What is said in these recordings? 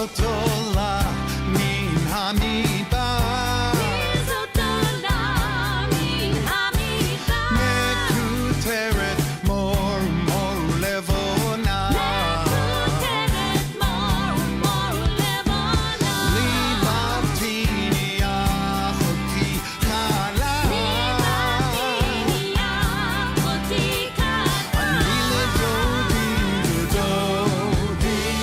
זאת עולה מן המדבר זאת עולה מן המדבר מקוטרת מור מור לבונה מקוטרת מור מור לבונה ליבבתיני אחותי קלה ליבבתיני אחותי קלה אני לדודי ודודי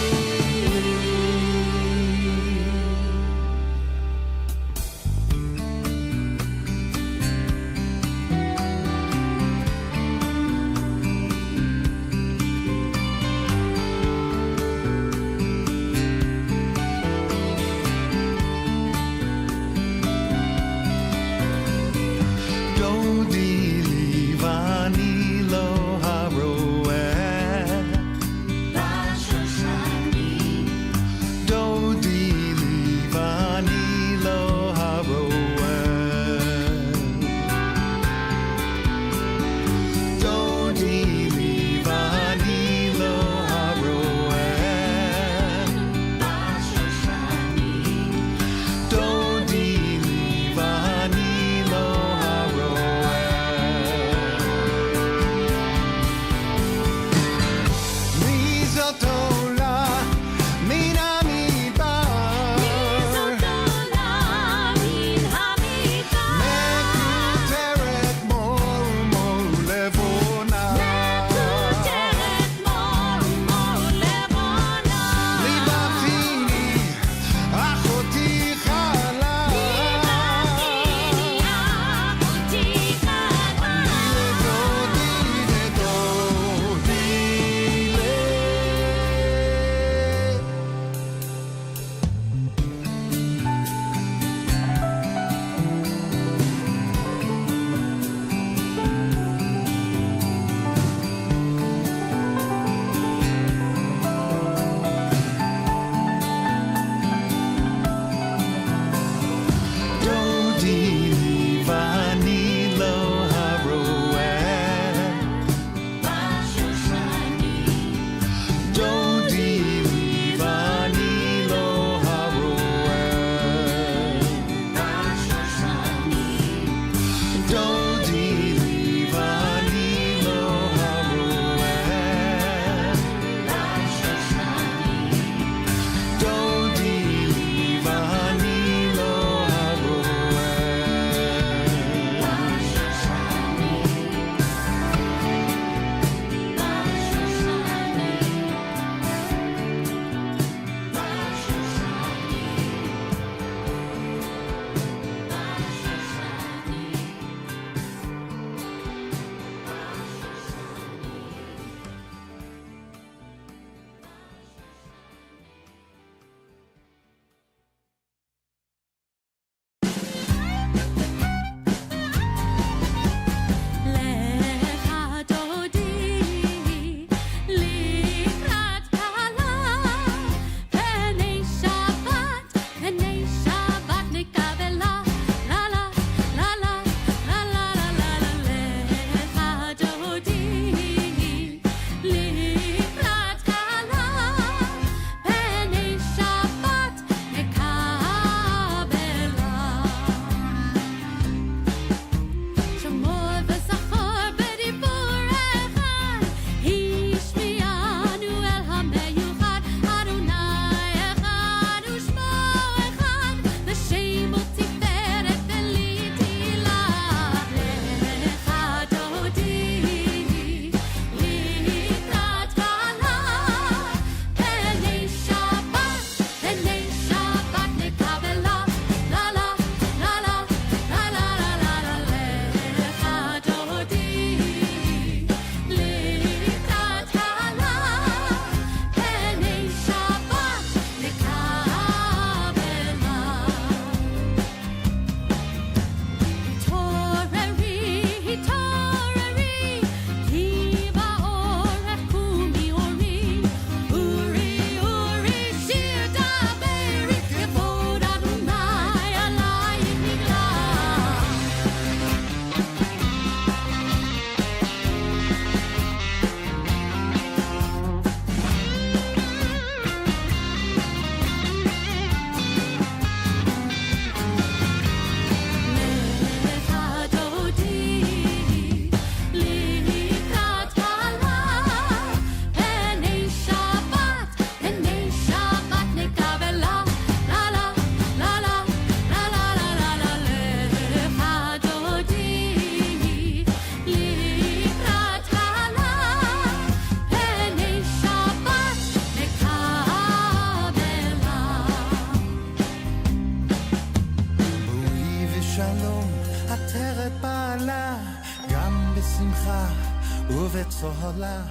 סולה,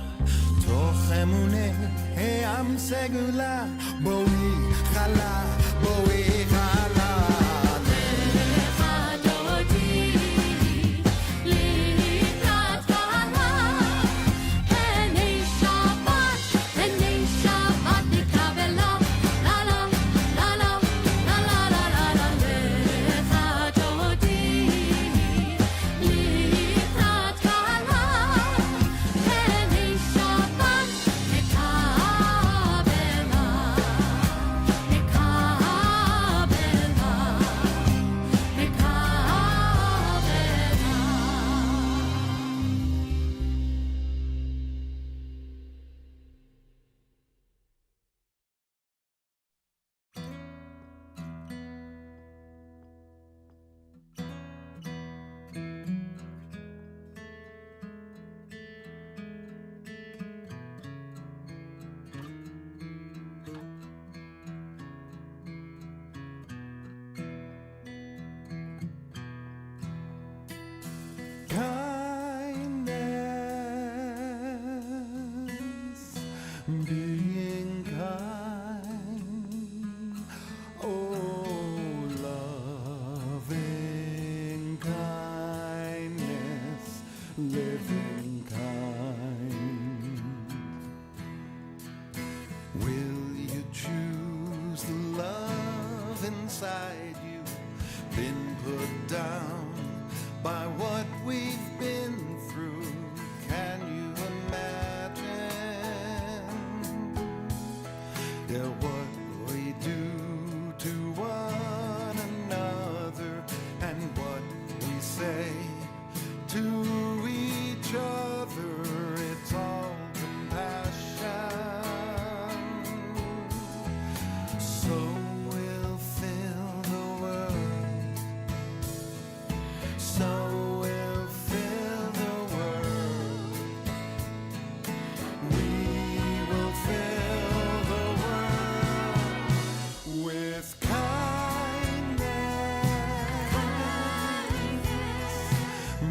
תוך אמונה, העם סגולה, בואי חלה, בואי חלה. לך דודי לקראת קהלה, הנה שבת נקבלה, לה לה לה לה לה לה לה לה. לך דודי לקראת קהלה, הנה שבת נקבלה, Kindness, being kind, oh, loving kindness, living kind. Will you choose the love inside you, been put down by what we've been through? Can you imagine what we do to one another and what we say to each other? It's all compassion. So we'll fill the world. So we'll fill the world. We will fill the world with kindness,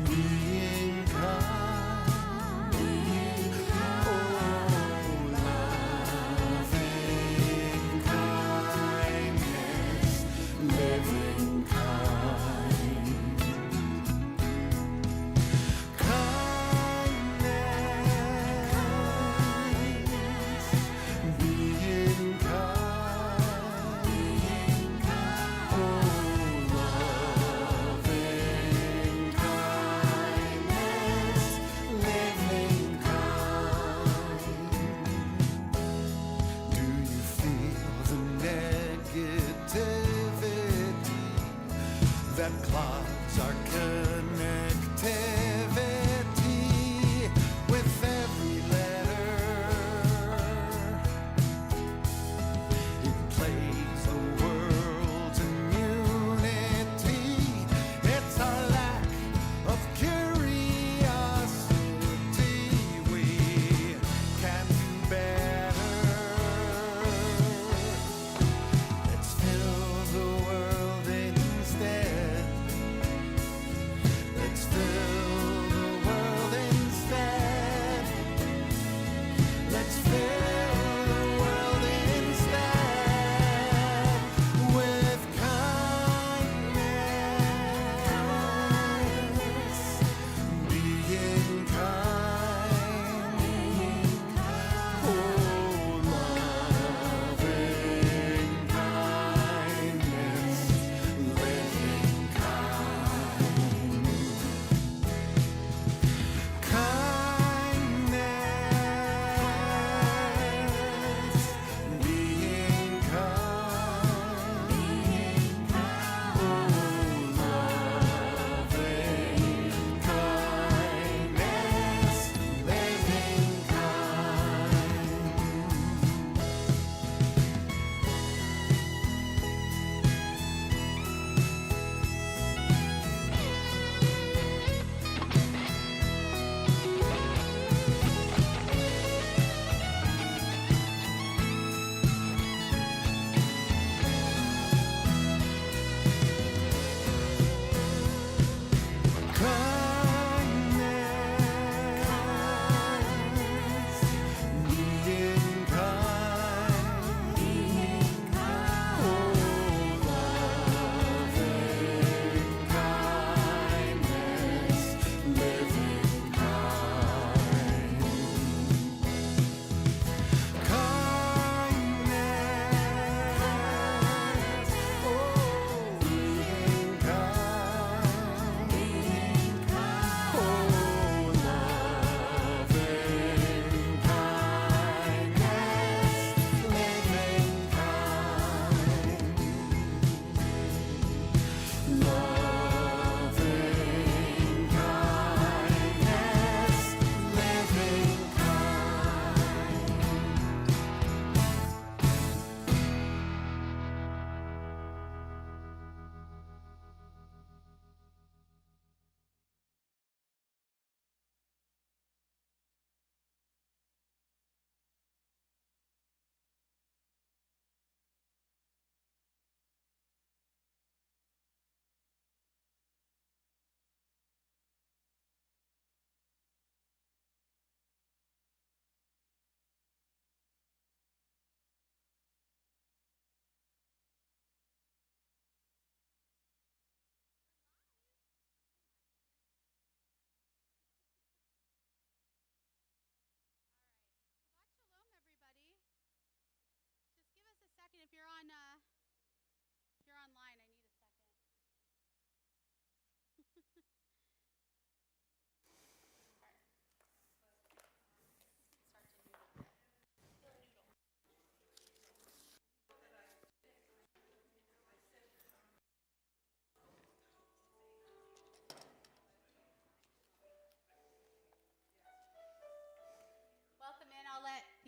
being kind, oh, loving kindness, living kind. Kindness, being kind, oh, loving kindness, living kind. Do you feel the negativity that clouds our connectivity with every letter? It plays the world's immunity. It's our lack of curiosity. We can do better. Let's fill the world instead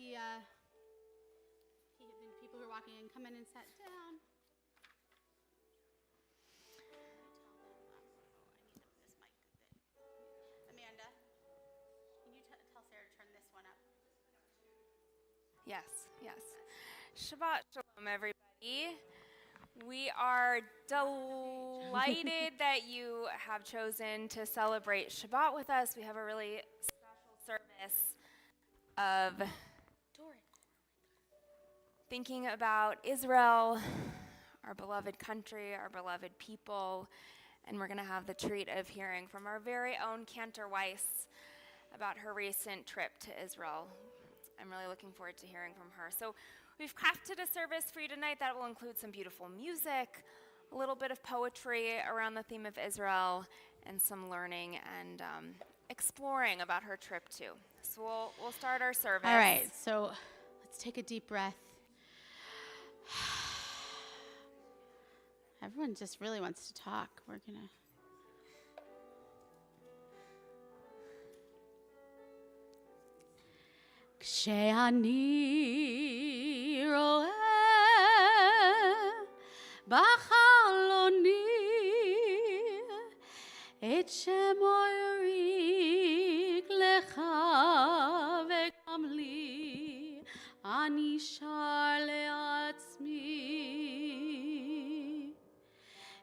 the people who are walking in come in and sit down. Amanda, can you tell Sarah to turn this one up? Yes, yes. Shabbat Shalom, everybody. We are delighted that you have chosen to celebrate Shabbat with us. We have a really special service of thinking about Israel, our beloved country, our beloved people, and we're going to have the treat of hearing from our very own Cantor Weiss about her recent trip to Israel. I'm really looking forward to hearing from her. So we've crafted a service for you tonight that will include some beautiful music, a little bit of poetry around the theme of Israel, and some learning and exploring about her trip too. So we'll start our service. All right, so let's take a deep breath. Everyone just really wants to talk. We're going to... כשאני רואה בחלוני את שמו יריק לך וגם לי, אני שר לעצמי,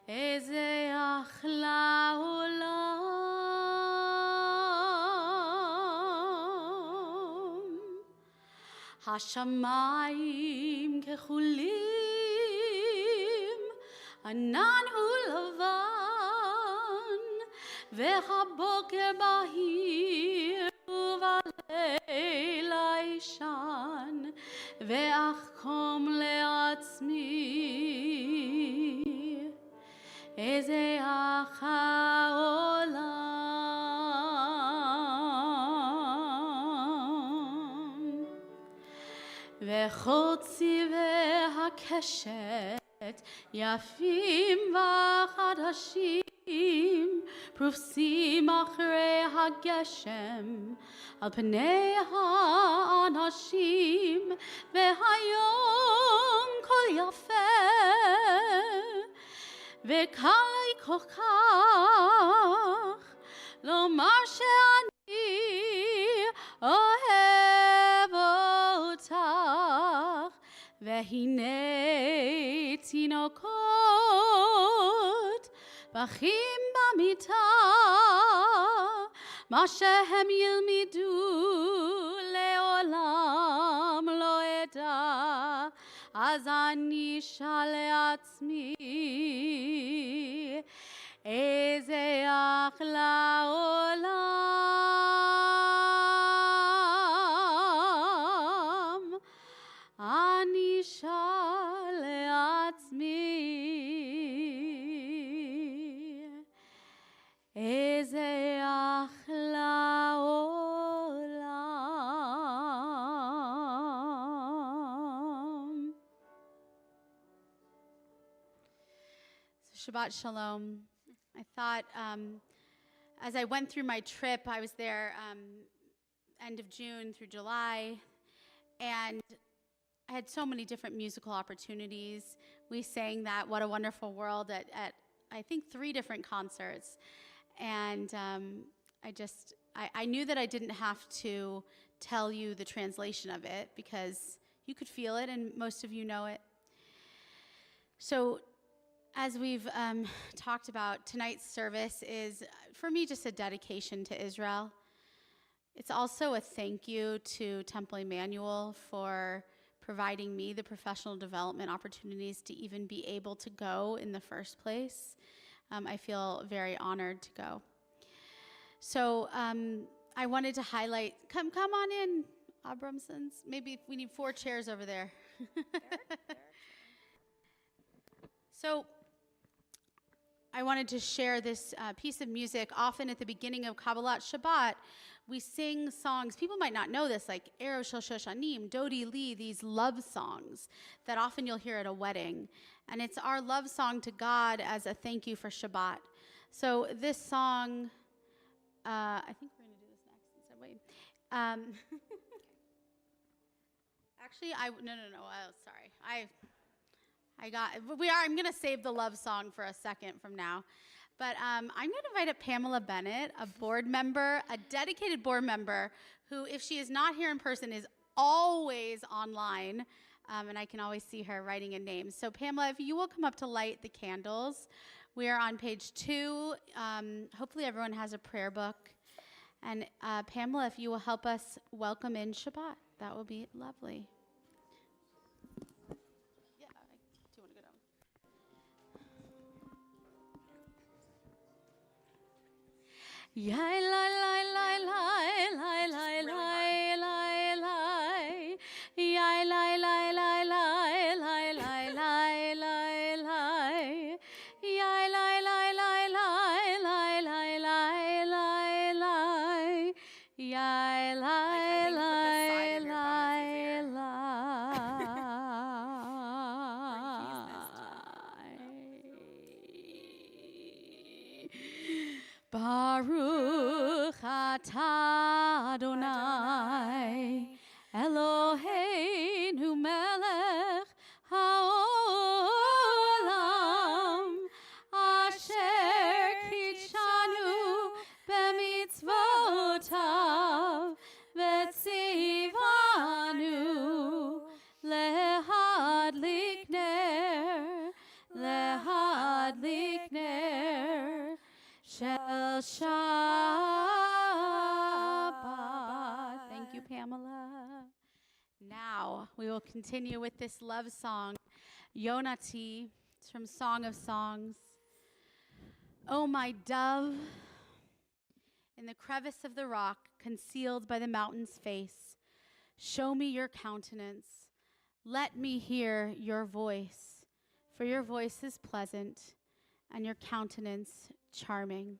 איזה אחלה עולם. השמיים כחולים, ענן ולבן, והבוקר בהיר ובלילה ישן, ואחקום לעצמי, איזה העולם. וכל צבעי הקשת יפים וחדשים, פרוסים אחרי הגשם על פני האנשים, והיום כה יפה וקל לי כל כך לומר שאני אוהב אותך. והנה תינוקות בחים במיטה, מה שהם ילמדו לעולם לא אדע, אז אני אשאל לעצמי, איזה אחלה עולם, אני אשאל לעצמי, איזה אחלה עולם. So Shabbat Shalom. I thought as I went through my trip, I was there end of June through July, and I had so many different musical opportunities. We sang that What a Wonderful World at I think 3 different concerts. And I knew that I didn't have to tell you the translation of it because you could feel it and most of you know it. So as we've talked about, tonight's service is, for me, just a dedication to Israel. It's also a thank you to Temple Emanuel for providing me the professional development opportunities to even be able to go in the first place. I feel very honored to go. So I wanted to highlight, come on in, Abramsons. Maybe we need 4 chairs over there. So I wanted to share this piece of music. Often at the beginning of Kabbalat Shabbat, we sing songs. People might not know this, like Ero Shel Shoshanim, Dodi Li, these love songs that often you'll hear at a wedding. And it's our love song to God as a thank you for Shabbat. So this song, I think we're going to do this next instead. Wait. Actually, no. Oh, sorry. I'm going to save the love song for a second from now. But I'm going to invite up Pamela Bennett, a board member, a dedicated board member, who, if she is not here in person, is always online. And I can always see her writing a name. So Pamela, if you will come up to light the candles. We are on page 2. Hopefully everyone has a prayer book. And Pamela, if you will help us welcome in Shabbat, that will be lovely. Yeah, do you want to go down? Yai lai lai lai lai lai lai lai lai lai. Yai lai lai lai lai lai lai lai lai lai. Yai lai lai lai lai lai lai lai lai lai. Yai lai lai lai lai. Baruch atah Adonai Eloheinu melech haolam asher kitshanu b'mitzvotav v'tzivanu lehadlik ner Shel Shabbat. Thank you, Pamela. Now we will continue with this love song, Yonati. It's from Song of Songs. Oh, my dove, in the crevice of the rock, concealed by the mountain's face, show me your countenance. Let me hear your voice, for your voice is pleasant and your countenance charming.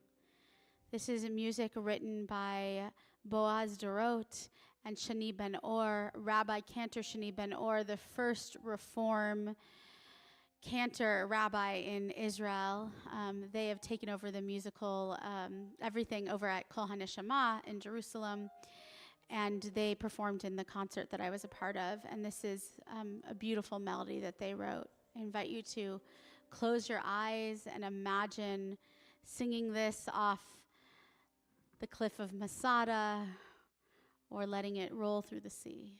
This is music written by Boaz Dorot and Shani Ben Or, Rabbi Cantor Shani Ben Or, the first Reform Cantor rabbi in Israel. They have taken over the musical, everything over at Kol HaNeshama in Jerusalem, and they performed in the concert that I was a part of, and this is a beautiful melody that they wrote. I invite you to close your eyes and imagine singing this off the cliff of Masada or letting it roll through the sea.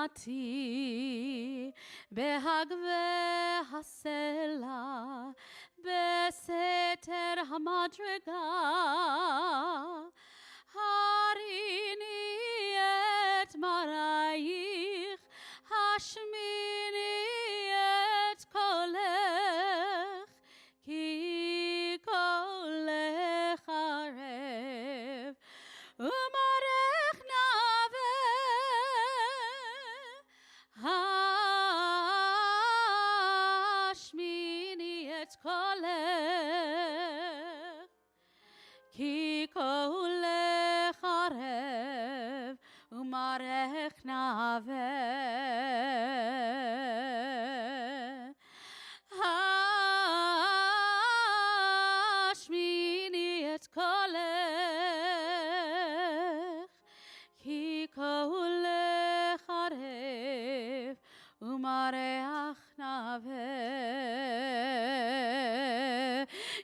Yonati behagve hasela beseter hamadrega harini et marayich hashmini et kolech ki kolech arev umarech nave hashmini et kolech ki kolech arev umarech nave hashmini et kolech ki kolech arev umarech nave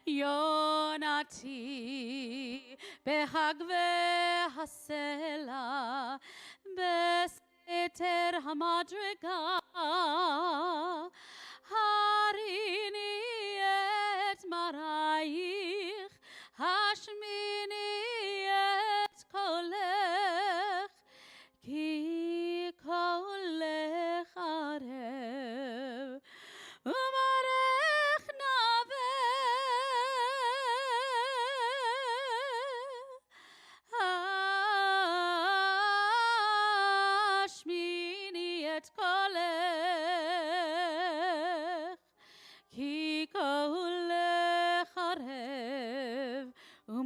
Yonati behagve hasela beseter hamadrega harini et marayich hashmini et kolech ki kolech arev umarech nave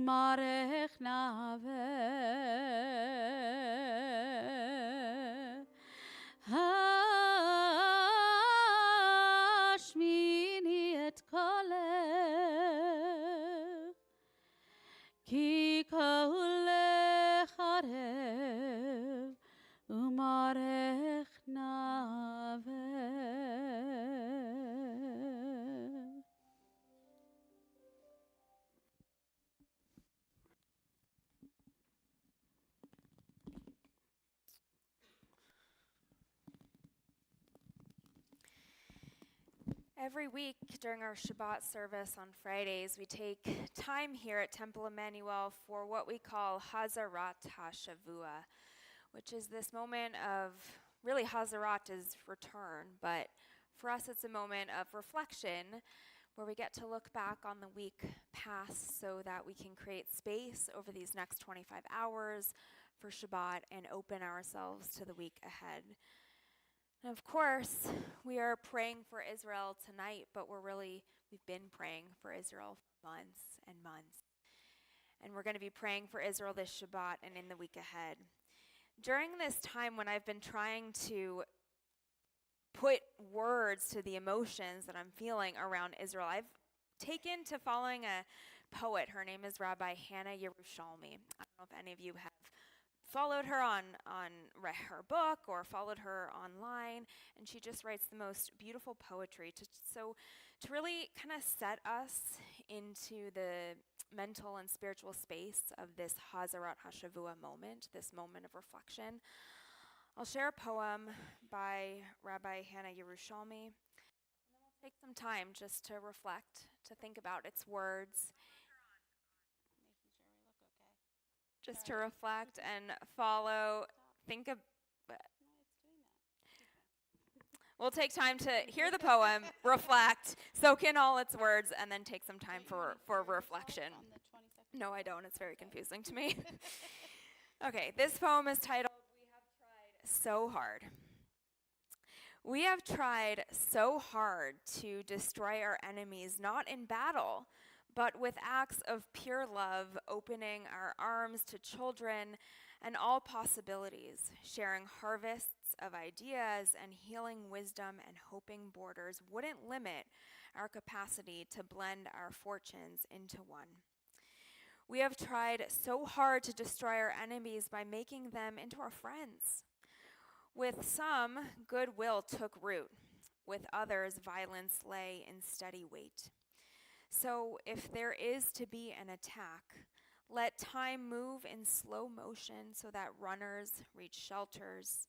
umarech nave hashmini et kolech ki kolech arev umarech nave. Every week during our Shabbat service on Fridays, we take time here at Temple Emanuel for what we call Hazarat HaShavua, which is this moment of, really Hazarat is return, but for us it's a moment of reflection where we get to look back on the week past so that we can create space over these next 25 hours for Shabbat and open ourselves to the week ahead. And of course, we are praying for Israel tonight, but we've been praying for Israel for months and months. And we're going to be praying for Israel this Shabbat and in the week ahead. During this time when I've been trying to put words to the emotions that I'm feeling around Israel, I've taken to following a poet. Her name is Rabbi Hannah Yerushalmi. I don't know if any of you have followed her on her book or followed her online, and she just writes the most beautiful poetry to really kind of set us into the mental and spiritual space of this Hazarat HaShavua moment, this moment of reflection. I'll share a poem by Rabbi Hannah Yerushalmi, and then we'll take some time just to reflect, to think about its words, just to reflect and follow, think of. We'll take time to hear the poem, reflect, soak in all its words, and then take some time for reflection. No, I don't. It's very confusing to me. Okay, this poem is titled, "We Have Tried So Hard." We have tried so hard to destroy our enemies, not in battle, but with acts of pure love, opening our arms to children and all possibilities, sharing harvests of ideas and healing wisdom, and hoping borders wouldn't limit our capacity to blend our fortunes into one. We have tried so hard to destroy our enemies by making them into our friends. With some, goodwill took root. With others, violence lay in steady wait. So if there is to be an attack, let time move in slow motion so that runners reach shelters.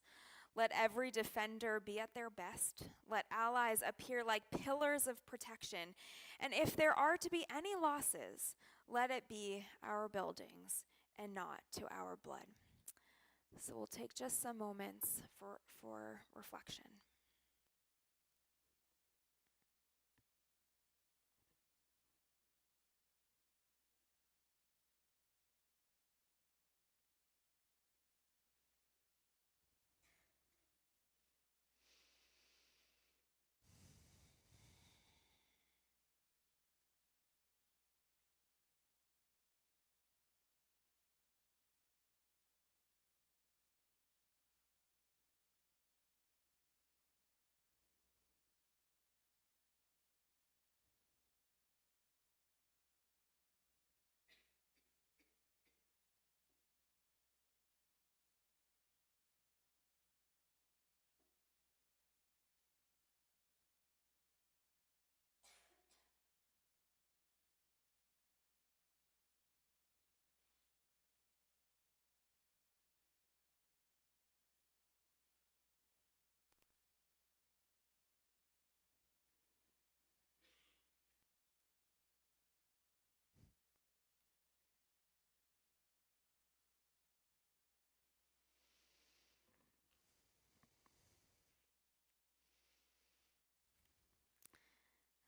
Let every defender be at their best. Let allies appear like pillars of protection. And if there are to be any losses, let it be our buildings and not to our blood. So we'll take just some moments for reflection.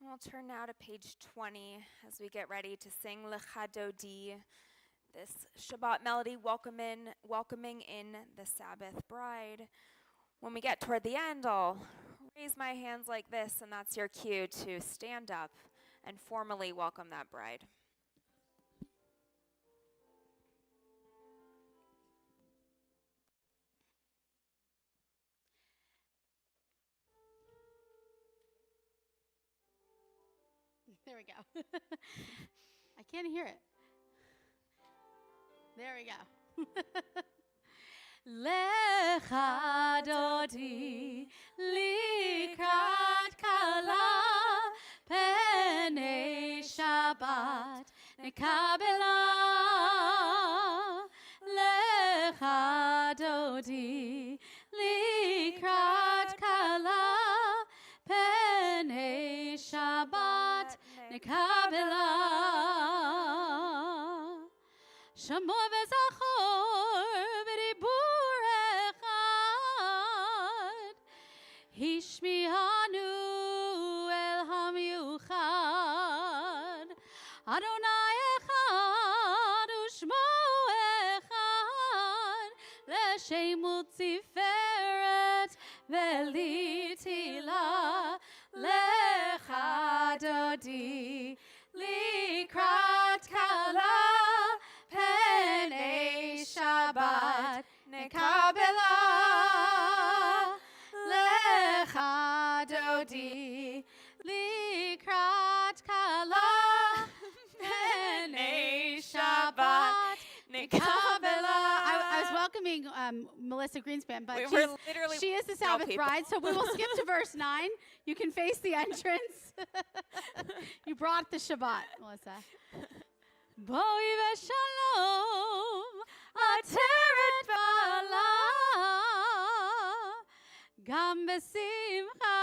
And we'll turn now to page 20 as we get ready to sing Lecha Dodi, this Shabbat melody welcoming in the Sabbath bride. When we get toward the end, I'll raise my hands like this, and that's your cue to stand up and formally welcome that bride. There we go. I can't hear it. There we go. Lecha dodi likrat kala penei Shabbat nekabela. Lecha dodi likrat kala penei Shabbat nekabela. Shamo v'zachor b'dibur echad hishmi'anu el hamyuchad Adonai echad u'shmo echad l'shem u'tiferet v'litila lecha dodi likrat kala penei Shabbat nekabela lecha dodi likrat kala penei Shabbat nekabela. I was welcoming Melissa Greenspan, but she is the Sabbath bride, so we will skip to verse 9. You can face the entrance. You brought the Shabbat, Melissa. Boi v'shalom, ateret bala, gam b'simcha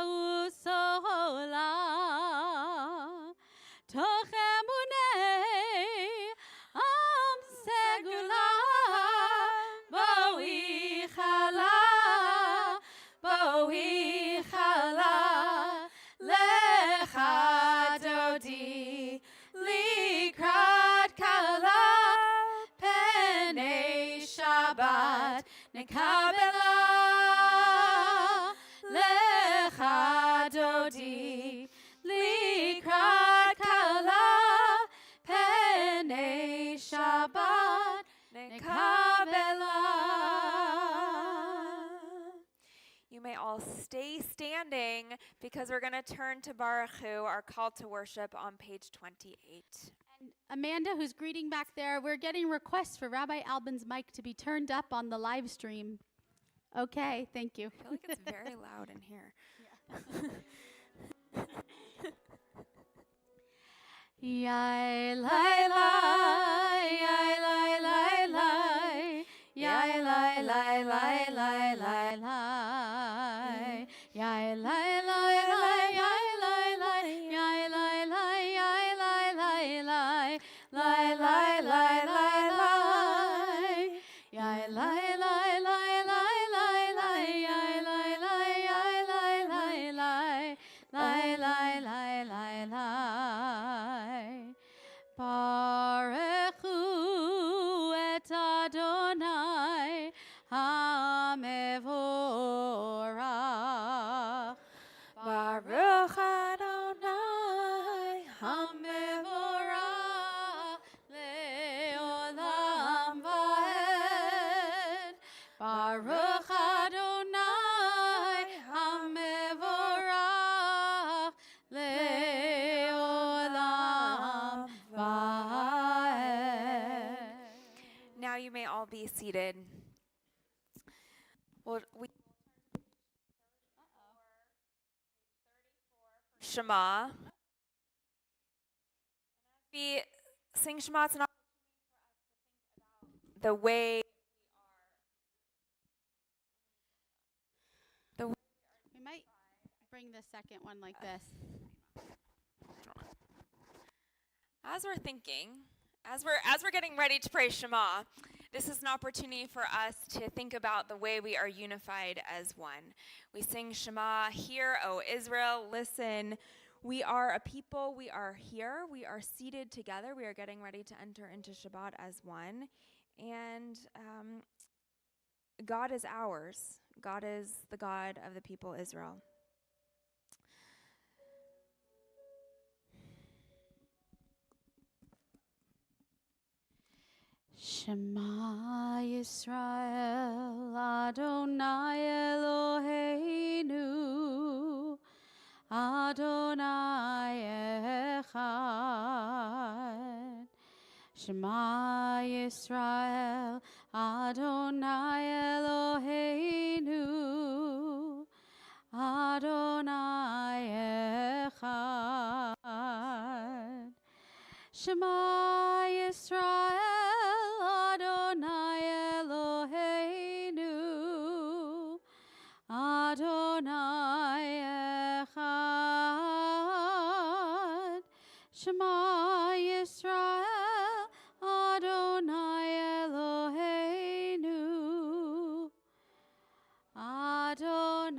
u'sohola, toch emunei am segula, boi chala, lecha dodi, likrat kala penei Shabbat nekabela lecha dodi likrat kala penei Shabbat nekabela. You may all stay standing because we're going to turn to Baruch Hu, our call to worship, on page 28. And Amanda, who's greeting back there, we're getting requests for Rabbi Alban's mic to be turned up on the live stream. Okay, thank you. I feel like it's very loud in here. Yai lai lai, yai lai lai lai, yai lai lai lai lai lai lai, yai lai lai lai, yai lai lai, yai lai lai, yai lai lai lai, lai lai lai lai lai, yai lai lai lai lai lai lai, yai lai lai, yai lai lai lai, lai lai lai lai lai. Baruch Hu et Adonai HaMevorach. Baruch Adonai HaMevorach le'olam va'ed. Baruch Adonai HaMevorach le'olam va'ed. Now you may all be seated. Well, we Shema. We sing Shema. It's an opportunity for us to think about the way We might bring the second one like this. as we're thinking, as we're getting ready to pray Shema, this is an opportunity for us to think about the way we are unified as one. We sing Shema, hear, O Israel, listen. We are a people, we are here, we are seated together, we are getting ready to enter into Shabbat as one. And God is ours. God is the God of the people Israel. Shema Yisrael, Adonai Eloheinu, Adonai Shema Yisrael, Adonai Eloheinu, Adonai Echad. Shema Yisrael, Adonai Eloheinu, Adonai Echad. Shema Yisrael, Adonai Eloheinu, Adonai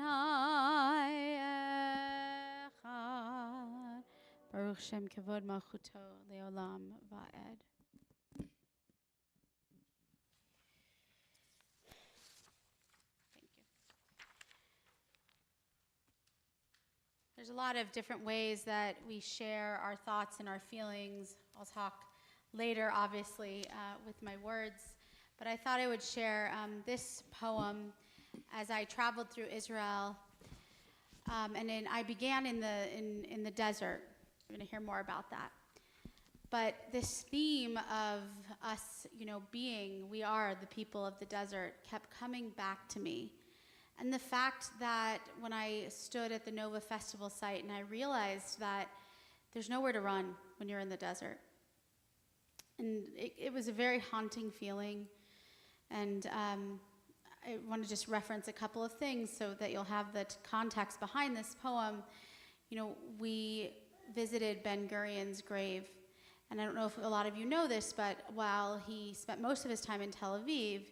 Echad. Baruch Shem Kavod Malchuto Leolam Va'ed. Thank you. There's a lot of different ways that we share our thoughts and our feelings. I'll talk later, obviously, with my words. But I thought I would share this poem as I traveled through Israel. And then I began in the desert. We're going to hear more about that. But this theme of us, we are the people of the desert, kept coming back to me. And the fact that when I stood at the Nova Festival site and I realized that there's nowhere to run when you're in the desert. And it was a very haunting feeling. And I want to just reference a couple of things so that you'll have the context behind this poem. We visited Ben Gurion's grave. And I don't know if a lot of you know this, but while he spent most of his time in Tel Aviv,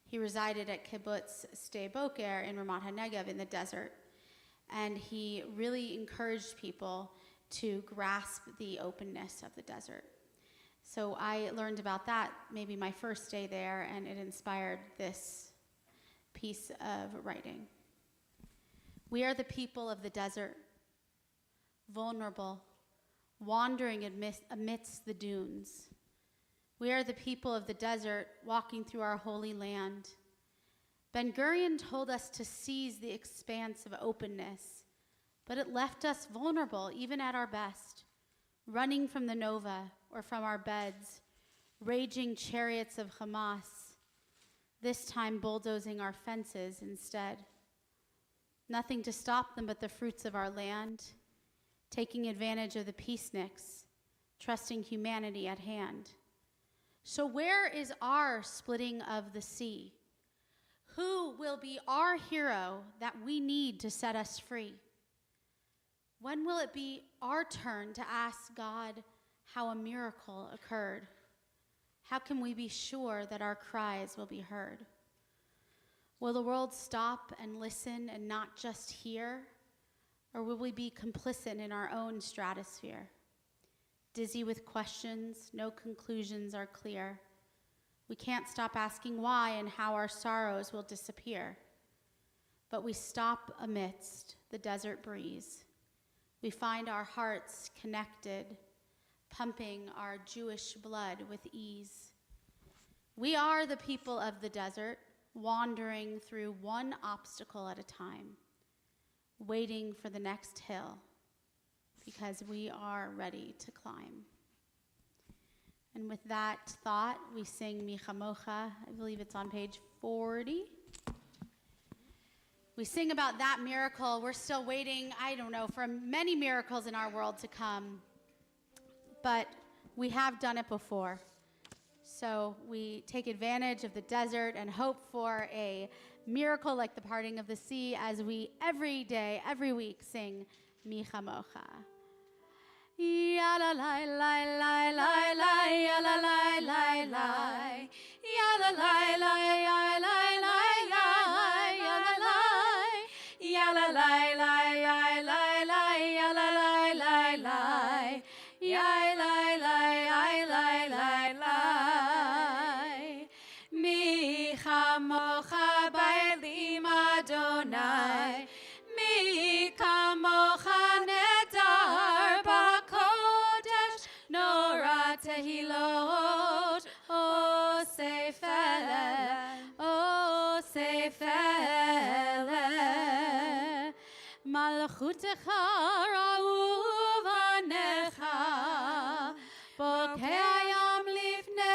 he resided at Kibbutz Sde Boker in Ramat HaNegev in the desert. And he really encouraged people to grasp the openness of the desert. So I learned about that maybe my first day there, and it inspired this piece of writing. We are the people of the desert, vulnerable, wandering amidst the dunes. We are the people of the desert, walking through our holy land. Ben Gurion told us to seize the expanse of openness, but it left us vulnerable even at our best, running from the Nova or from our beds, raging chariots of Hamas, this time bulldozing our fences instead. Nothing to stop them but the fruits of our land, taking advantage of the peaceniks, trusting humanity at hand. So where is our splitting of the sea? Who will be our hero that we need to set us free? When will it be our turn to ask God how a miracle occurred? How can we be sure that our cries will be heard? Will the world stop and listen and not just hear? Or will we be complicit in our own stratosphere? Dizzy with questions, no conclusions are clear. We can't stop asking why and how our sorrows will disappear. But we stop amidst the desert breeze. We find our hearts connected, pumping our Jewish blood with ease. We are the people of the desert, wandering through one obstacle at a time, waiting for the next hill, because we are ready to climb. And with that thought, we sing Mi Chamocha. I believe it's on page 40. We sing about that miracle. We're still waiting, for many miracles in our world to come. But we have done it before. So we take advantage of the desert and hope for a miracle like the parting of the sea as we every day, every week sing Mi Chamocha. Ya la la la la la la, ya la la la la, ya la la la la la la, ya la la, ya la la la la la la, ya la la la la, ya la la la la la. Mi chamocha ba'elim Adonai, mi kamocha nedar b'kodesh, nora tehilot, o sefele, malchutecha ra'uv anecha, bokeh hayam lifnei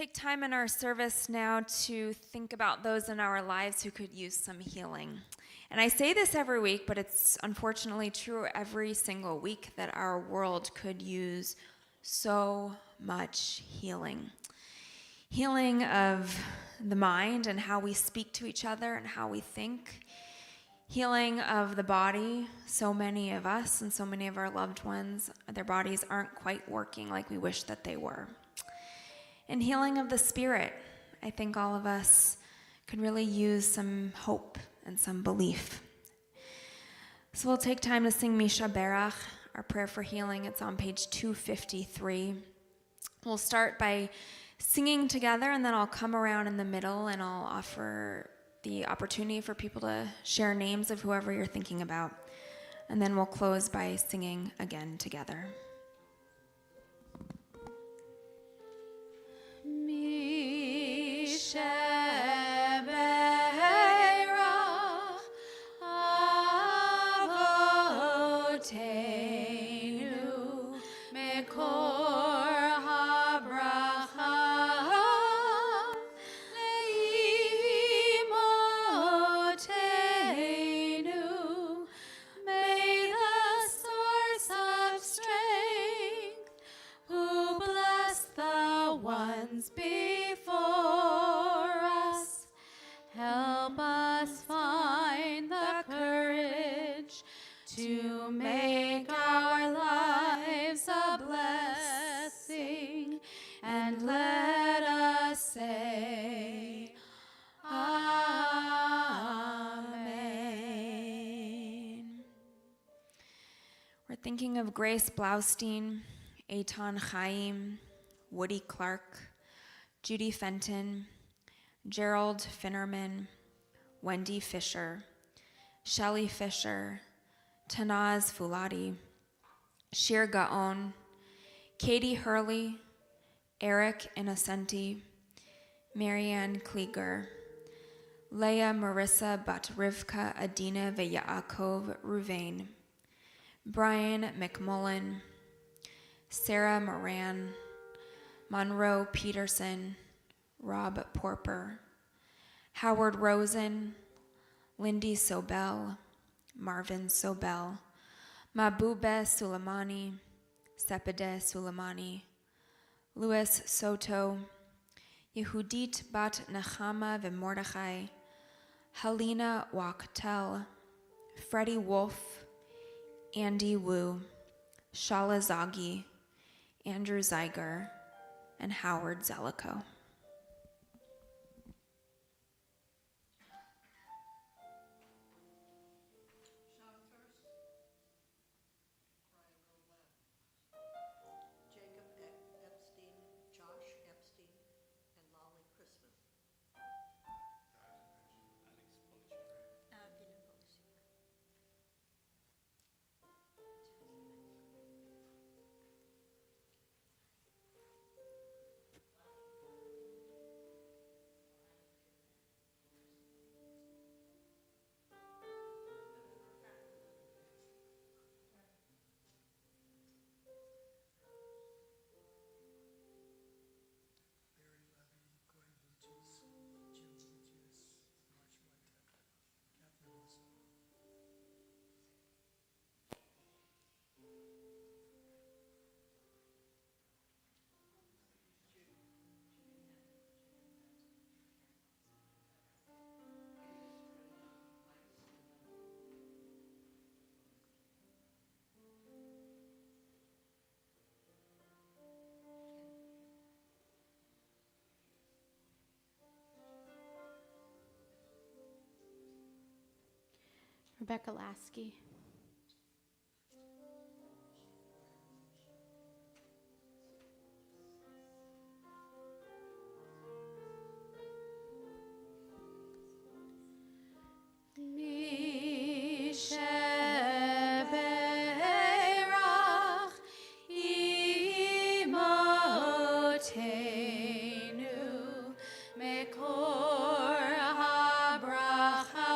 take time in our service now to think about those in our lives who could use some healing. And I say this every week, but it's unfortunately true every single week that our world could use so much healing. Healing of the mind and how we speak to each other and how we think. Healing of the body. So many of us and so many of our loved ones, their bodies aren't quite working like we wish that they were. And healing of the spirit. I think all of us could really use some hope and some belief. So we'll take time to sing Misha Berach, our prayer for healing. It's on page 253. We'll start by singing together, and then I'll come around in the middle and I'll offer the opportunity for people to share names of whoever you're thinking about. And then we'll close by singing again together. Thinking of Grace Blaustein, Eitan Chaim, Woody Clark, Judy Fenton, Gerald Finnerman, Wendy Fisher, Shelley Fisher, Tanaz Fuladi, Shir Gaon, Katie Hurley, Eric Innocenti, Marianne Klieger, Leah Marissa Bat Rivka Adina Veyaakov Ruvain, Brian McMullen, Sarah Moran, Monroe Peterson, Rob Porper, Howard Rosen, Lindy Sobel, Marvin Sobel, Mabube Suleimani, Sepide Suleimani, Louis Soto, Yehudit Bat Nechama V'Mordechai, Helena Wachtel, Freddie Wolf, Andy Wu, Shala Zagi, Andrew Zeiger, and Howard Zellico. Rebecca Lasky. Mekor habracha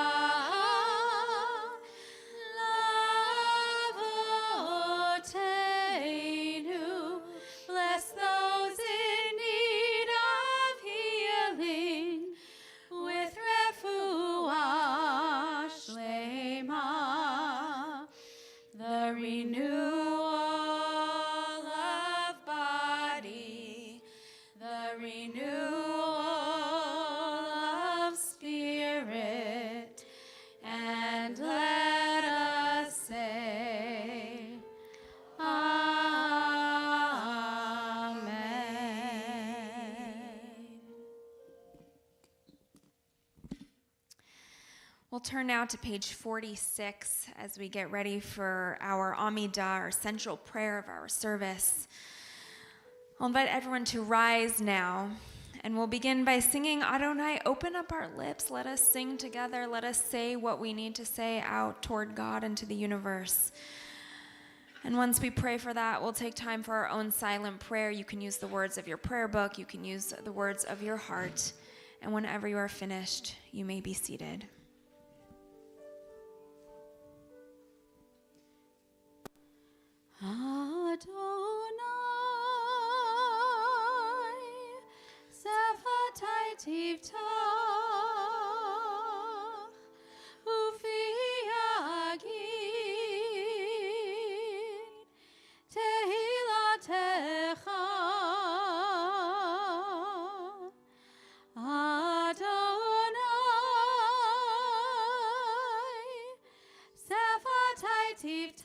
We'll turn now to page 46 as we get ready for our Amidah, our central prayer of our service. I'll invite everyone to rise now, and we'll begin by singing Adonai, open up our lips, let us sing together, let us say what we need to say out toward God and to the universe. And once we pray for that, we'll take time for our own silent prayer. You can use the words of your prayer book, you can use the words of your heart, and whenever you are finished, you may be seated. Adonai, Sephatai Tivtach, Ufi Yagid, Tehilatecha, Adonai, Sephatai Tivtach,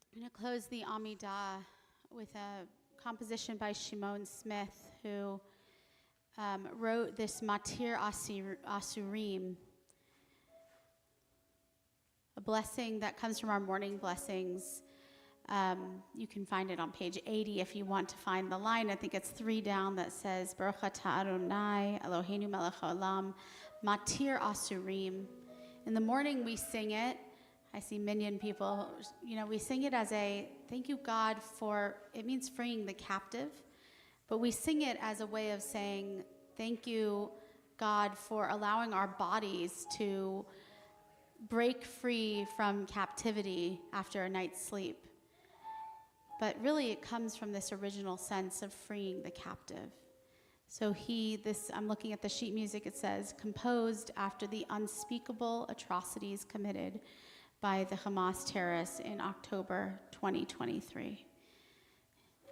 I'm going to close the Amidah with a composition by Shimon Smith, who wrote this Matir Asurim, a blessing that comes from our morning blessings. You can find it on page 80 if you want to find the line. I think it's 3 down that says, Baruch atah Adonai, Eloheinu melech haolam, Matir Asurim. In the morning we sing it. I see minion people, we sing it as a thank you, God, for, it means freeing the captive, but we sing it as a way of saying thank you, God, for allowing our bodies to break free from captivity after a night's sleep. But really it comes from this original sense of freeing the captive. So I'm looking at the sheet music, it says, composed after the unspeakable atrocities committed by the Hamas terrorists in October 2023.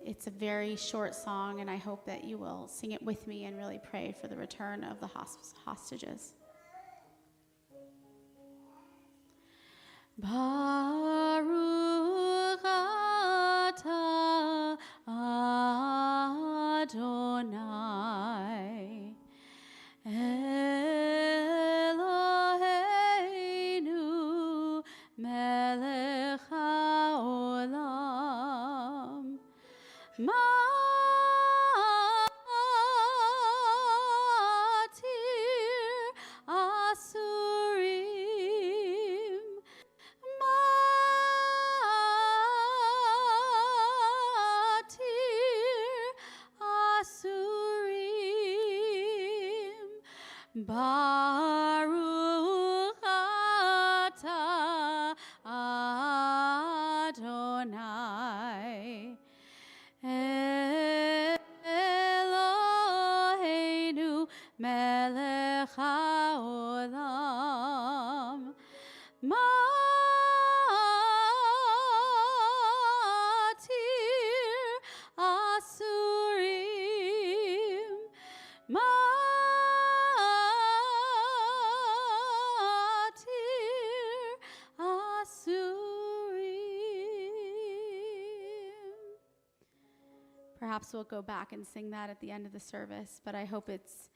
It's a very short song, and I hope that you will sing it with me and really pray for the return of the hostages. Baruch atah Adonai Eloheinu melech haolam Matir Asurim Baruch atah Adonai melech haolam, matir asurim, matir asurim. Perhaps we'll go back and sing that at the end of the service, but I hope it's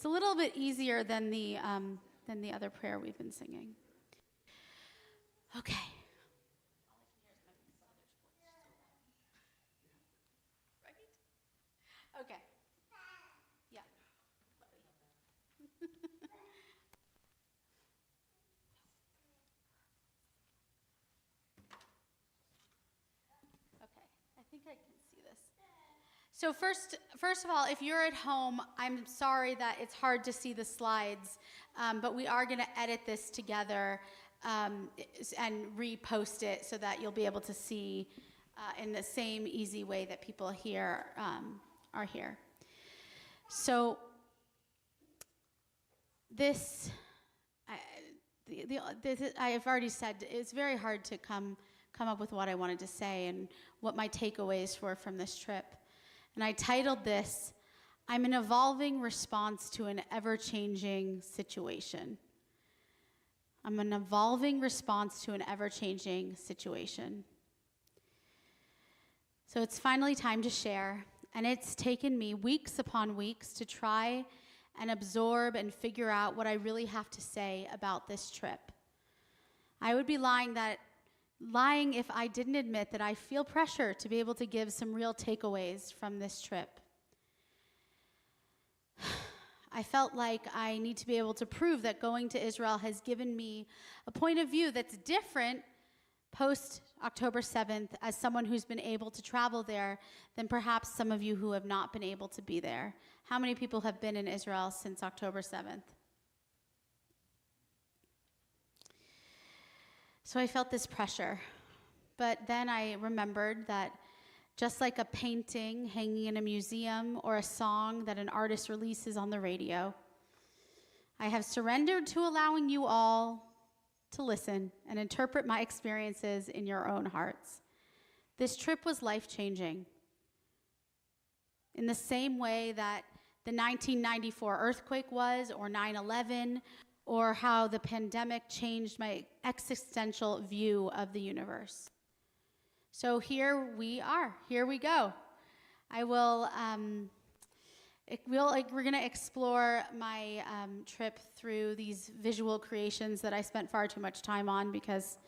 a little bit easier than the other prayer we've been singing. Okay. Okay. Yeah. Okay. I think I can see this. So first of all, if you're at home, I'm sorry that it's hard to see the slides, but we are going to edit this together and repost it so that you'll be able to see in the same easy way that people here are here. So this, I've already said, it's very hard to come up with what I wanted to say and what my takeaways were from this trip. And I titled this, I'm an evolving response to an ever-changing situation. I'm an evolving response to an ever-changing situation. So it's finally time to share, and it's taken me weeks upon weeks to try and absorb and figure out what I really have to say about this trip. I would be lying if I didn't admit that I feel pressure to be able to give some real takeaways from this trip. I felt like I need to be able to prove that going to Israel has given me a point of view that's different post October 7th as someone who's been able to travel there than perhaps some of you who have not been able to be there. How many people have been in Israel since October 7th? So I felt this pressure, but then I remembered that just like a painting hanging in a museum or a song that an artist releases on the radio, I have surrendered to allowing you all to listen and interpret my experiences in your own hearts. This trip was life-changing. In the same way that the 1994 earthquake was, or 9/11, or how the pandemic changed my existential view of the universe. So here we are. Here we go. We're going to explore my trip through these visual creations that I spent far too much time on because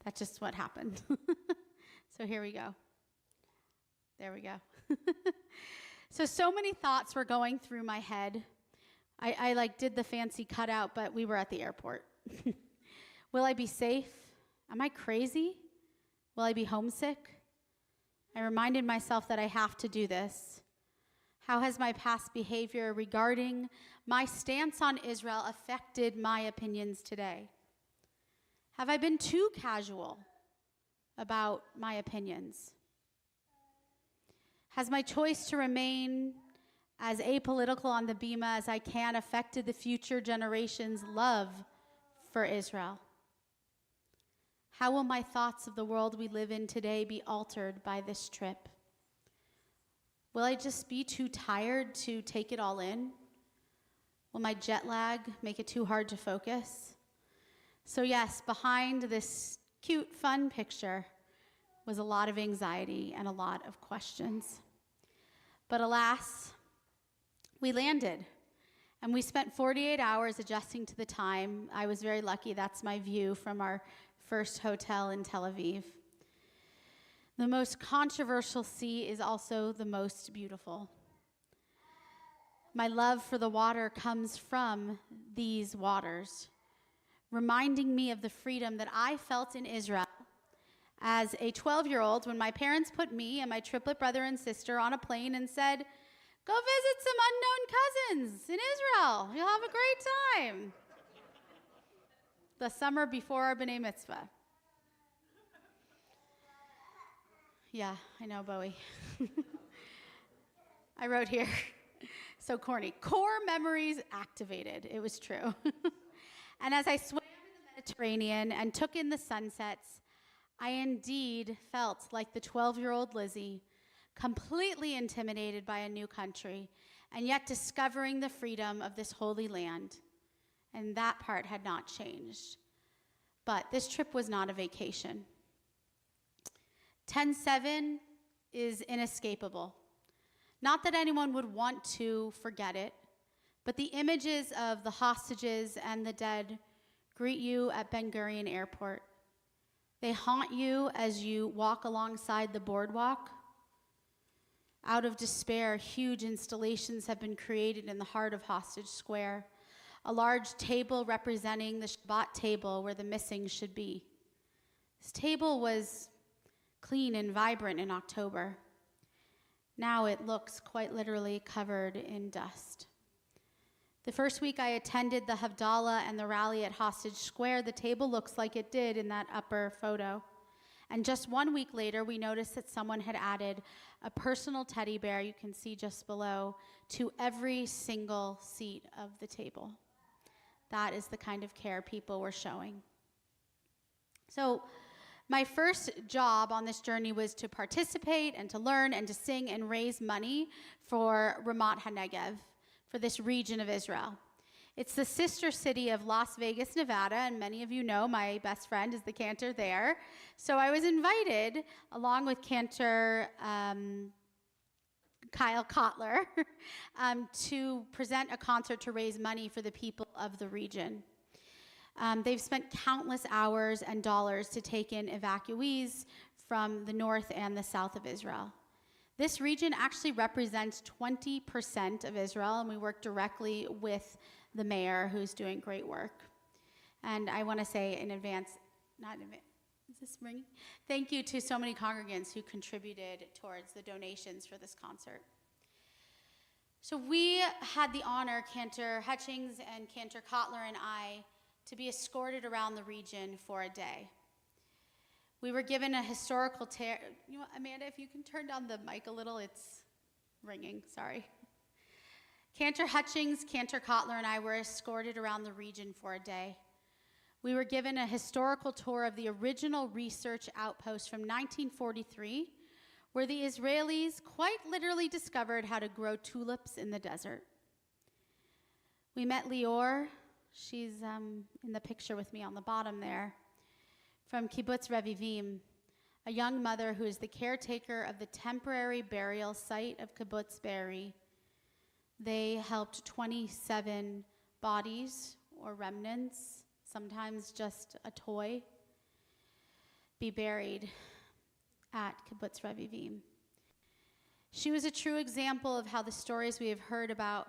that's just what happened. So here we go. There we go. So many thoughts were going through my head. I did the fancy cutout, but we were at the airport. Will I be safe? Am I crazy? Will I be homesick? I reminded myself that I have to do this. How has my past behavior regarding my stance on Israel affected my opinions today? Have I been too casual about my opinions? Has my choice to remain as apolitical on the bima as I can affected the future generations' love for Israel? How will my thoughts of the world we live in today be altered by this trip? Will I just be too tired to take it all in? Will my jet lag make it too hard to focus? So yes, behind this cute, fun picture was a lot of anxiety and a lot of questions. But alas, we landed, and we spent 48 hours adjusting to the time. I was very lucky. That's my view from our first hotel in Tel Aviv. The most controversial sea is also the most beautiful. My love for the water comes from these waters, reminding me of the freedom that I felt in Israel as a 12-year-old when my parents put me and my triplet brother and sister on a plane and said, "Go visit some unknown cousins in Israel. You'll have a great time." The summer before our B'nai Mitzvah. Yeah, I know, Bowie. I wrote here, So corny. Core memories activated. It was true. And as I swam in the Mediterranean and took in the sunsets, I indeed felt like the 12-year-old Lizzie, completely intimidated by a new country, and yet discovering the freedom of this holy land. And that part had not changed. But this trip was not a vacation. 10/7 is inescapable. Not that anyone would want to forget it, but the images of the hostages and the dead greet you at Ben Gurion Airport. They haunt you as you walk alongside the boardwalk. Out of despair, huge installations have been created in the heart of Hostage Square, a large table representing the Shabbat table where the missing should be. This table was clean and vibrant in October. Now it looks quite literally covered in dust. The first week I attended the Havdalah and the rally at Hostage Square, the table looks like it did in that upper photo. And just 1 week later, we noticed that someone had added a personal teddy bear, you can see just below, to every single seat of the table. That is the kind of care people were showing. So my first job on this journey was to participate and to learn and to sing and raise money for Ramat HaNegev, for this region of Israel. It's the sister city of Las Vegas, Nevada, and many of you know my best friend is the cantor there. So I was invited, along with Cantor Kyle Kotler, to present a concert to raise money for the people of the region. They've spent countless hours and dollars to take in evacuees from the north and the south of Israel. This region actually represents 20% of Israel, and we work directly with the mayor, who's doing great work. And I want to say in advance, not in advance, is this ringing? Thank you to so many congregants who contributed towards the donations for this concert. So we had the honor, Cantor Hutchings and Cantor Kotler and I, to be escorted around the region for a day. We were given a historical you know, Amanda, if you can turn down the mic a little, it's ringing, sorry. Cantor Hutchings, Cantor Kotler, and I were escorted around the region for a day. We were given a historical tour of the original research outpost from 1943, where the Israelis quite literally discovered how to grow tulips in the desert. We met Liora. She's in the picture with me on the bottom there, from Kibbutz Revivim, a young mother who is the caretaker of the temporary burial site of Kibbutz Be'eri. They helped 27 bodies or remnants, sometimes just a toy, be buried at Kibbutz Revivim. She was a true example of how the stories we have heard about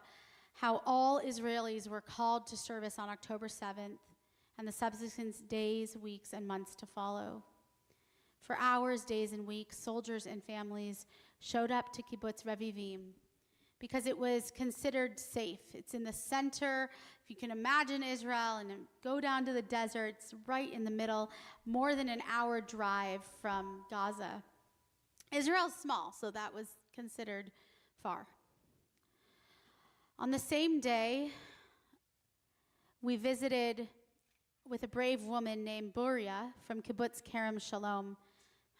how all Israelis were called to service on October 7th and the subsequent days, weeks, and months to follow. For hours, days, and weeks, soldiers and families showed up to Kibbutz Revivim because it was considered safe. It's in the center, if you can imagine Israel, and go down to the desert, it's right in the middle, more than an hour drive from Gaza. Israel's small, so that was considered far. On the same day, we visited with a brave woman named Buria from Kibbutz Kerem Shalom.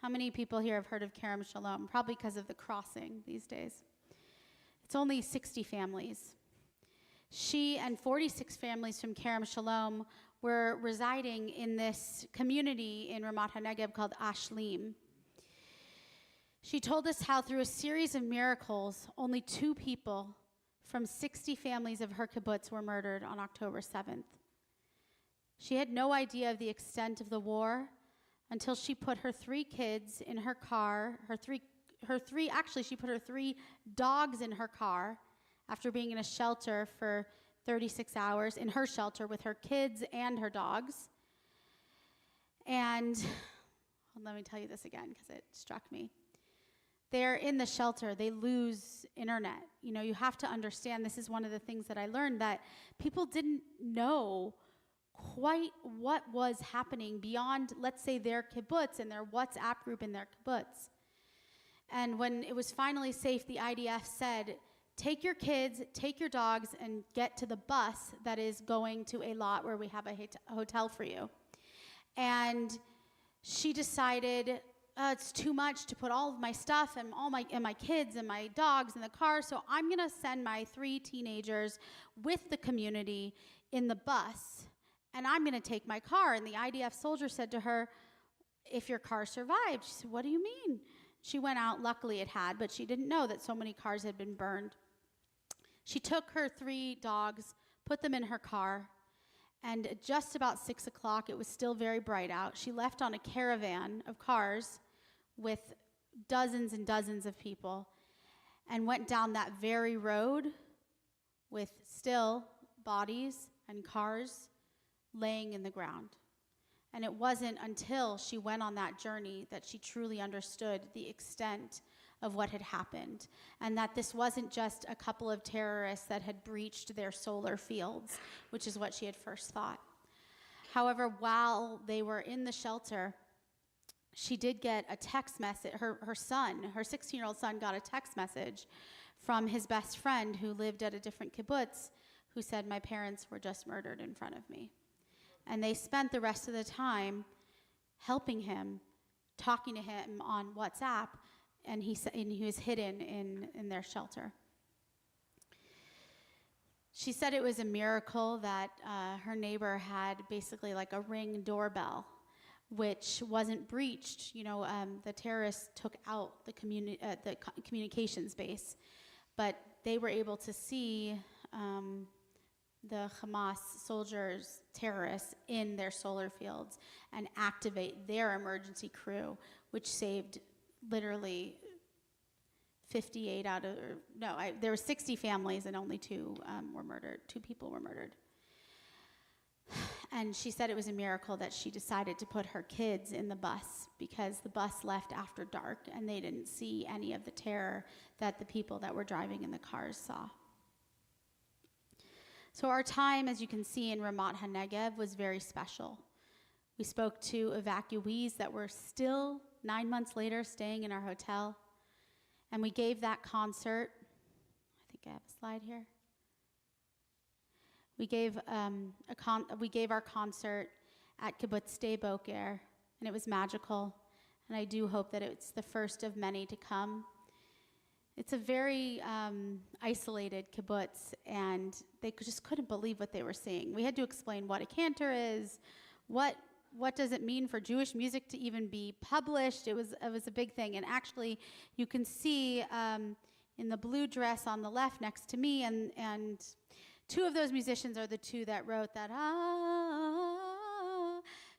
How many people here have heard of Kerem Shalom? Probably because of the crossing these days. It's only 60 families. She and 46 families from Kerem Shalom were residing in this community in Ramat HaNegev called Ashlim. She told us how through a series of miracles, only 2 people from 60 families of her kibbutz were murdered on October 7th. She had no idea of the extent of the war until she put her 3 kids in her car, she put her 3 dogs in her car after being in a shelter for 36 hours, in her shelter with her kids and her dogs. And let me tell you this again because it struck me. They're in the shelter, they lose internet. You know, you have to understand, this is one of the things that I learned, that people didn't know quite what was happening beyond, let's say, their kibbutz and their WhatsApp group in their kibbutz. And when it was finally safe, the IDF said, take your kids, take your dogs, and get to the bus that is going to a lot where we have a hotel for you. And she decided, it's too much to put all of my stuff and my kids and my dogs in the car, so I'm gonna send my 3 teenagers with the community in the bus, and I'm gonna take my car. And the IDF soldier said to her, if your car survived. She said, what do you mean? She went out, luckily it had, but she didn't know that so many cars had been burned. She took her 3 dogs, put them in her car, and at just about 6 o'clock, it was still very bright out, she left on a caravan of cars with dozens and dozens of people and went down that very road with still bodies and cars laying in the ground. And it wasn't until she went on that journey that she truly understood the extent of what had happened, and that this wasn't just a couple of terrorists that had breached their solar fields, which is what she had first thought. However, while they were in the shelter, she did get a text message. Her 16-year-old son got a text message from his best friend who lived at a different kibbutz, who said, my parents were just murdered in front of me. And they spent the rest of the time helping him, talking to him on WhatsApp, and he was hidden in their shelter. She said it was a miracle that her neighbor had basically like a Ring doorbell, which wasn't breached. The terrorists took out the communications base, but they were able to see the Hamas soldiers, terrorists, in their solar fields and activate their emergency crew, which saved literally 58 out of, there were 60 families and only 2 were murdered. 2 people were murdered. And she said it was a miracle that she decided to put her kids in the bus, because the bus left after dark and they didn't see any of the terror that the people that were driving in the cars saw. So our time, as you can see, in Ramat HaNegev was very special. We spoke to evacuees that were still 9 months later staying in our hotel, and we gave that concert. I think I have a slide here. We gave our concert at Kibbutz Sde Boker, and it was magical, and I do hope that it's the first of many to come. It's a very isolated kibbutz, and they just couldn't believe what they were seeing. We had to explain what a cantor is, what does it mean for Jewish music to even be published. It was a big thing, and actually, you can see in the blue dress on the left next to me, and 2 of those musicians are the 2 that wrote that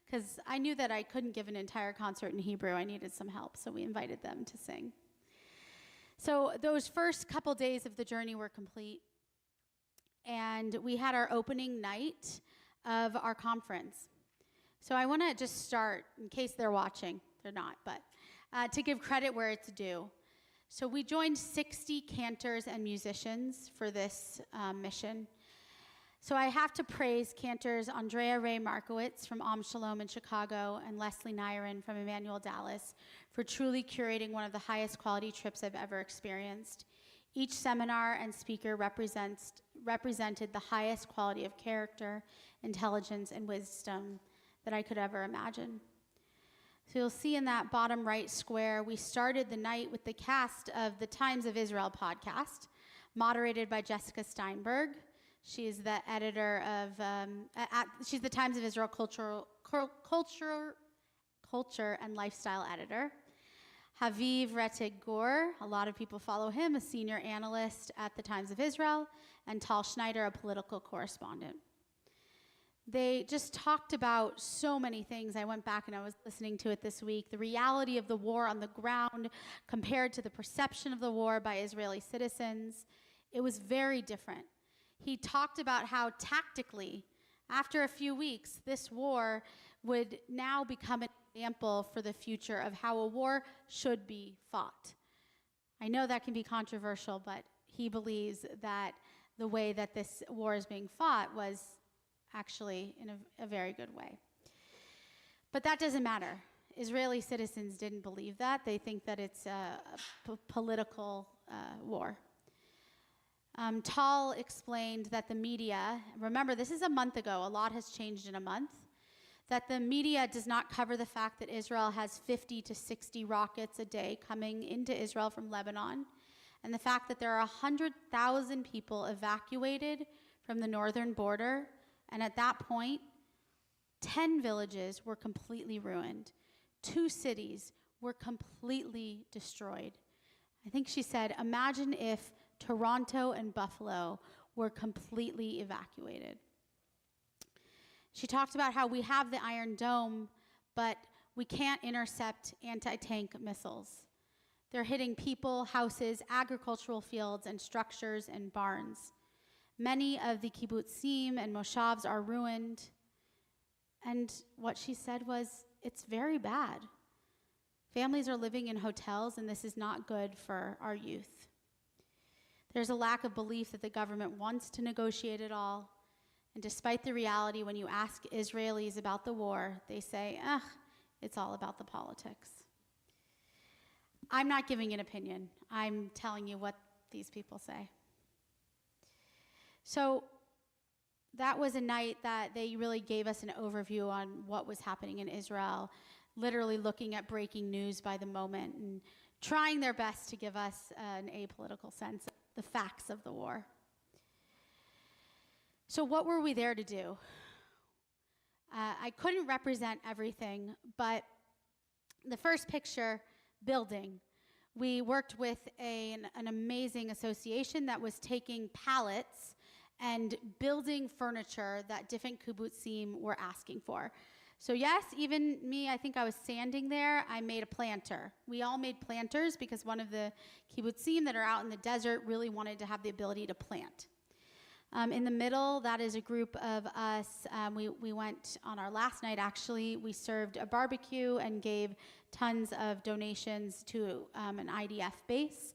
because I knew that I couldn't give an entire concert in Hebrew. I needed some help, so we invited them to sing. So those first couple days of the journey were complete, and we had our opening night of our conference. So I want to just start, in case they're watching, they're not, but to give credit where it's due. So we joined 60 cantors and musicians for this mission. So I have to praise cantors Andrea Ray Markowitz from Shalom in Chicago and Leslie Nyron from Emanuel, Dallas, for truly curating one of the highest quality trips I've ever experienced. Each seminar and speaker represented the highest quality of character, intelligence, and wisdom that I could ever imagine. So you'll see in that bottom right square, we started the night with the cast of the Times of Israel podcast, moderated by Jessica Steinberg. She's the editor of, she's the Times of Israel culture and lifestyle editor. Haviv Rettig Gur, a lot of people follow him, a senior analyst at the Times of Israel, and Tal Schneider, a political correspondent. They just talked about so many things. I went back and I was listening to it this week. The reality of the war on the ground compared to the perception of the war by Israeli citizens. It was very different. He talked about how tactically, after a few weeks, this war would now become an example for the future of how a war should be fought. I know that can be controversial, but he believes that the way that this war is being fought was actually in a very good way. But that doesn't matter. Israeli citizens didn't believe that. They think that it's a political war. Tal explained that the media, remember this is a month ago, a lot has changed in a month, that the media does not cover the fact that Israel has 50 to 60 rockets a day coming into Israel from Lebanon, and the fact that there are 100,000 people evacuated from the northern border, and at that point, 10 villages were completely ruined. 2 cities were completely destroyed. I think she said, imagine if Toronto and Buffalo were completely evacuated. She talked about how we have the Iron Dome, but we can't intercept anti-tank missiles. They're hitting people, houses, agricultural fields, and structures and barns. Many of the kibbutzim and moshavs are ruined. And what she said was, it's very bad. Families are living in hotels, and this is not good for our youth. There's a lack of belief that the government wants to negotiate it all. And despite the reality, when you ask Israelis about the war, they say, it's all about the politics. I'm not giving an opinion. I'm telling you what these people say. So that was a night that they really gave us an overview on what was happening in Israel, literally looking at breaking news by the moment and trying their best to give us an apolitical sense of the facts of the war. So what were we there to do? I couldn't represent everything, but the first picture, building. We worked with an amazing association that was taking pallets and building furniture that different kibbutzim were asking for. So yes, even me, I think I was sanding there, I made a planter. We all made planters because one of the kibbutzim that are out in the desert really wanted to have the ability to plant. In the middle, that is a group of us. We went on our last night, actually. We served a barbecue and gave tons of donations to an IDF base.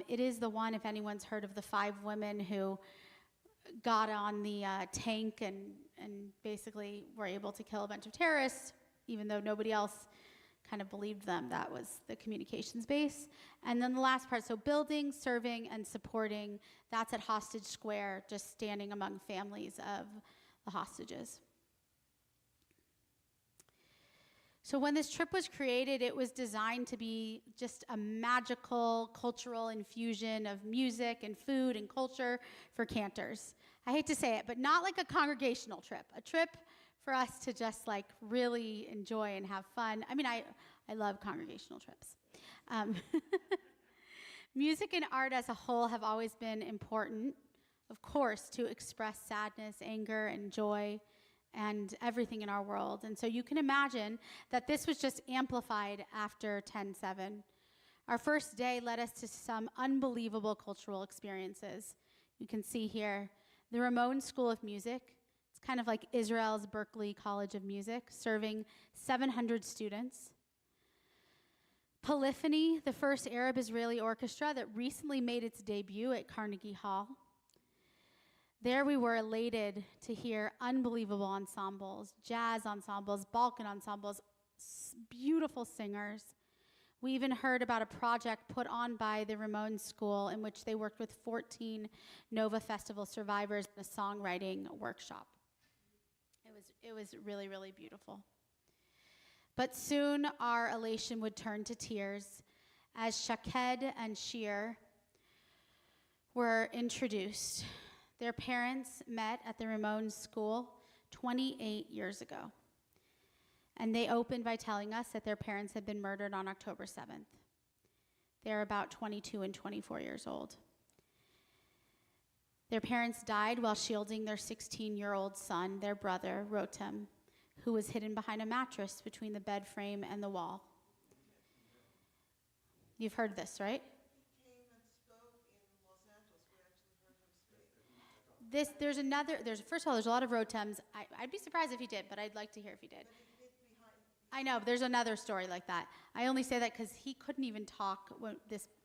It is the one, if anyone's heard of the 5 women who got on the tank and basically were able to kill a bunch of terrorists, even though nobody else kind of believed them. That was the communications base. And then the last part, so building, serving, and supporting, that's at Hostage Square, just standing among families of the hostages. So when this trip was created, it was designed to be just a magical cultural infusion of music and food and culture for Cantors. I hate to say it, but not like a congregational trip, a trip for us to just like really enjoy and have fun. I mean, I love congregational trips. Music and art as a whole have always been important, of course, to express sadness, anger, and joy, and everything in our world. And so you can imagine that this was just amplified after 10/7. Our first day led us to some unbelievable cultural experiences. You can see here the Ramon School of Music. It's kind of like Israel's Berkeley College of Music, serving 700 students. Polyphony, the first Arab-Israeli orchestra that recently made its debut at Carnegie Hall. There we were elated to hear unbelievable ensembles, jazz ensembles, Balkan ensembles, beautiful singers. We even heard about a project put on by the Ramon School in which they worked with 14 Nova Festival survivors in a songwriting workshop. It was really, really beautiful. But soon our elation would turn to tears as Shaked and Shir were introduced. Their parents met at the Ramon School 28 years ago. And they opened by telling us that their parents had been murdered on October 7th. They're about 22 and 24 years old. Their parents died while shielding their 16-year-old son, their brother, Rotem, who was hidden behind a mattress between the bed frame and the wall. You've heard this, right? He came and spoke in Los Angeles. We actually heard him speak. First of all, there's a lot of Rotems. I'd be surprised if he did, but I'd like to hear if he did. I know, but there's another story like that. I only say that because he couldn't even talk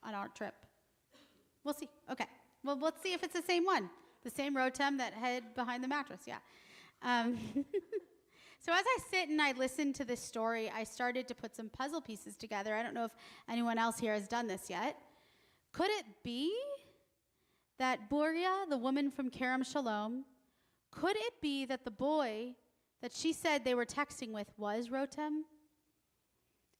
on our trip. We'll see. Okay. Well, let's see if it's the same one. The same Rotem that hid behind the mattress, yeah. So as I sit and I listen to this story, I started to put some puzzle pieces together. I don't know if anyone else here has done this yet. Could it be that Buria, the woman from Kerem Shalom, could it be that the boy that she said they were texting with was Rotem?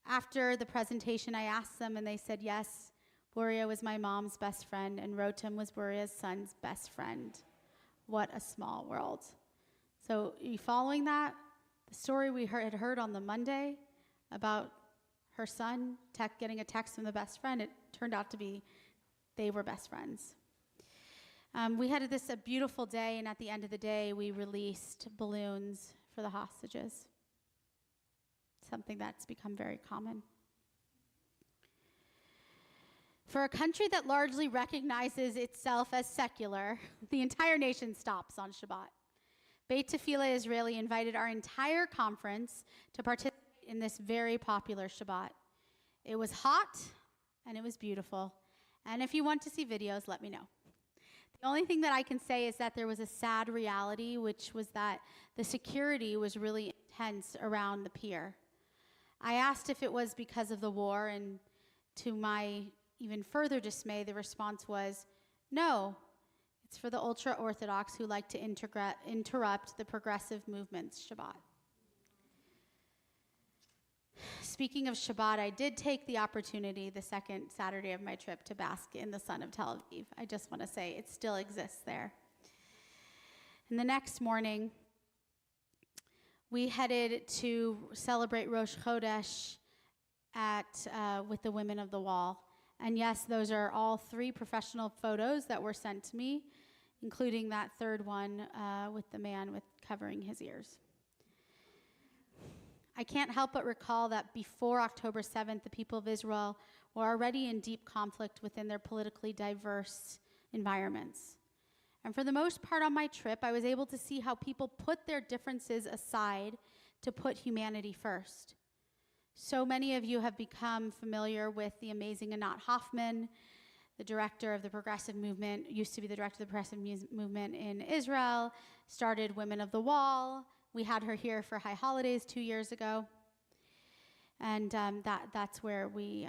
After the presentation, I asked them, and they said, yes, Buria was my mom's best friend, and Rotem was Buria's son's best friend. What a small world. So are you following that? The story we had heard on the Monday about her son getting a text from the best friend, it turned out to be they were best friends. We had a beautiful day, and at the end of the day, we released balloons for the hostages. Something that's become very common. For a country that largely recognizes itself as secular, the entire nation stops on Shabbat. Beit Tefillah Israeli invited our entire conference to participate in this very popular Shabbat. It was hot, and it was beautiful. And if you want to see videos, let me know. The only thing that I can say is that there was a sad reality, which was that the security was really intense around the pier. I asked if it was because of the war, and to my even further dismay, the response was, no, it's for the ultra-Orthodox who like to interrupt the progressive movement's Shabbat. Speaking of Shabbat, I did take the opportunity the second Saturday of my trip to bask in the sun of Tel Aviv. I just want to say it still exists there. And the next morning, we headed to celebrate Rosh Chodesh with the Women of the Wall. And yes, those are all 3 professional photos that were sent to me, including that third one with the man covering his ears. I can't help but recall that before October 7th, the people of Israel were already in deep conflict within their politically diverse environments. And for the most part on my trip, I was able to see how people put their differences aside to put humanity first. So many of you have become familiar with the amazing Anat Hoffman, the director of the progressive movement, used to be the director of the progressive movement in Israel, started Women of the Wall. We had her here for High Holidays 2 years ago. And that's where we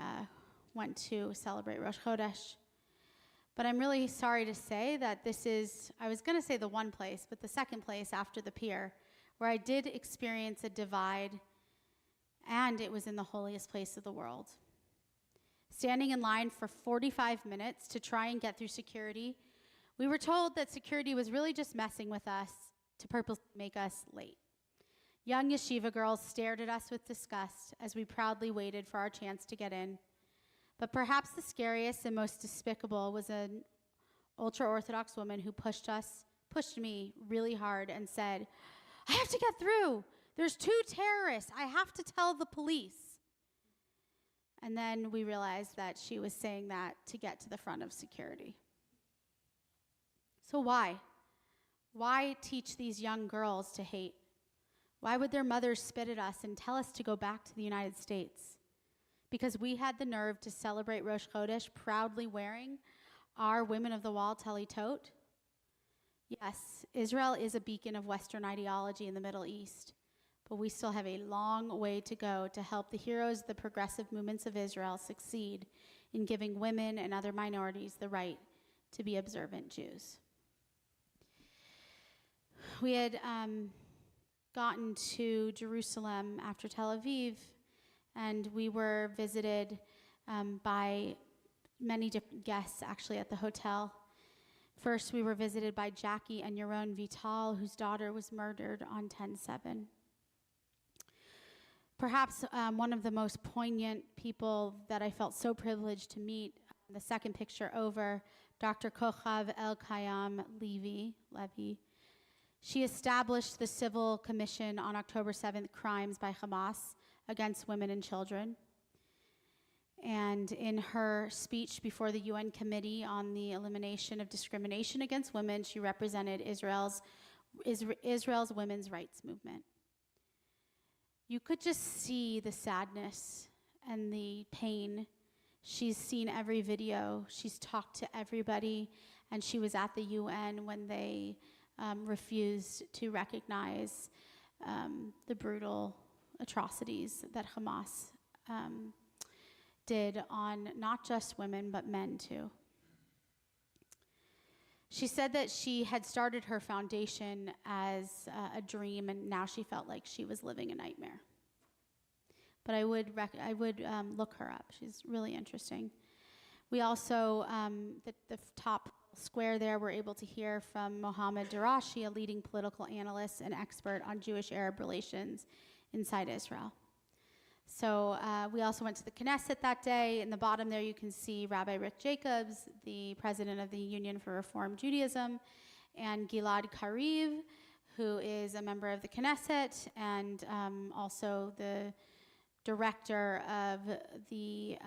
went to celebrate Rosh Chodesh. But I'm really sorry to say that this is, I was going to say the one place, but the second place after the pier, where I did experience a divide, and it was in the holiest place of the world. Standing in line for 45 minutes to try and get through security, we were told that security was really just messing with us to purposely make us late. Young yeshiva girls stared at us with disgust as we proudly waited for our chance to get in. But perhaps the scariest and most despicable was an ultra-Orthodox woman who pushed me really hard and said, I have to get through. There's 2 terrorists. I have to tell the police. And then we realized that she was saying that to get to the front of security. So why? Why teach these young girls to hate? Why would their mothers spit at us and tell us to go back to the United States? Because we had the nerve to celebrate Rosh Chodesh proudly wearing our Women of the Wall teli-tot? Yes, Israel is a beacon of Western ideology in the Middle East, but we still have a long way to go to help the heroes of the progressive movements of Israel succeed in giving women and other minorities the right to be observant Jews. We had gotten to Jerusalem after Tel Aviv, and we were visited by many different guests actually at the hotel. First, we were visited by Jackie and Yaron Vital, whose daughter was murdered on 10/7. Perhaps one of the most poignant people that I felt so privileged to meet, the second picture over, Dr. Kochav El-Kayam Levy. She established the Civil Commission on October 7th crimes by Hamas against women and children. And in her speech before the UN Committee on the Elimination of Discrimination Against Women, she represented Israel's women's rights movement. You could just see the sadness and the pain. She's seen every video. She's talked to everybody. And she was at the UN when they refused to recognize the brutal atrocities that Hamas did on not just women, but men too. She said that she had started her foundation as a dream, and now she felt like she was living a nightmare. But I would look her up. She's really interesting. We also, the top square there, we're able to hear from Mohammad Darashi, a leading political analyst and expert on Jewish-Arab relations inside Israel. So we also went to the Knesset that day. In the bottom there, you can see Rabbi Rick Jacobs, the president of the Union for Reform Judaism, and Gilad Kariv, who is a member of the Knesset and also the director of the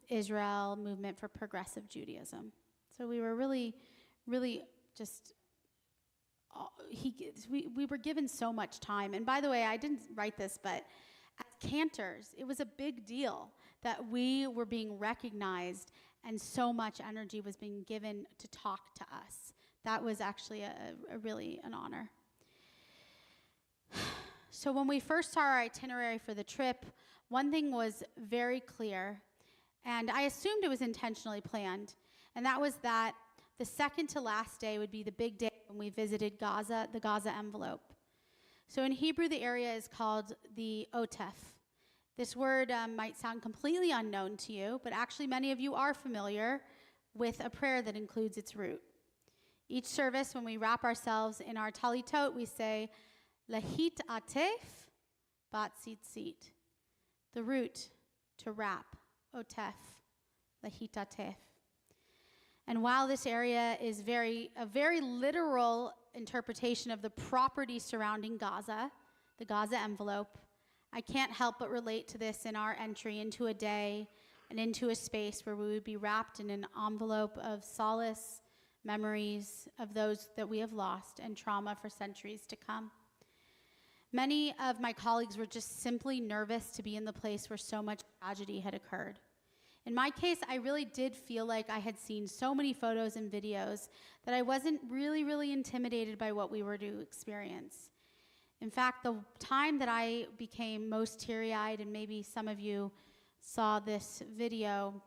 Israel Movement for Progressive Judaism. So we were really, really just, we were given so much time. And by the way, I didn't write this, but as cantors, it was a big deal that we were being recognized and so much energy was being given to talk to us. That was actually really an honor. So when we first saw our itinerary for the trip, one thing was very clear, and I assumed it was intentionally planned, and that was that the second to last day would be the big day when we visited Gaza, the Gaza envelope. So in Hebrew, the area is called the Otef. This word might sound completely unknown to you, but actually many of you are familiar with a prayer that includes its root. Each service, when we wrap ourselves in our talitot, we say, Lahit atef bat tzitzit. The root to wrap, Otef, Lahit atef. And while this area is a very literal interpretation of the property surrounding Gaza, the Gaza envelope, I can't help but relate to this in our entry into a day and into a space where we would be wrapped in an envelope of solace, memories of those that we have lost, and trauma for centuries to come. Many of my colleagues were just simply nervous to be in the place where so much tragedy had occurred. In my case, I really did feel like I had seen so many photos and videos that I wasn't really intimidated by what we were to experience. In fact, the time that I became most teary-eyed, and maybe some of you saw this video,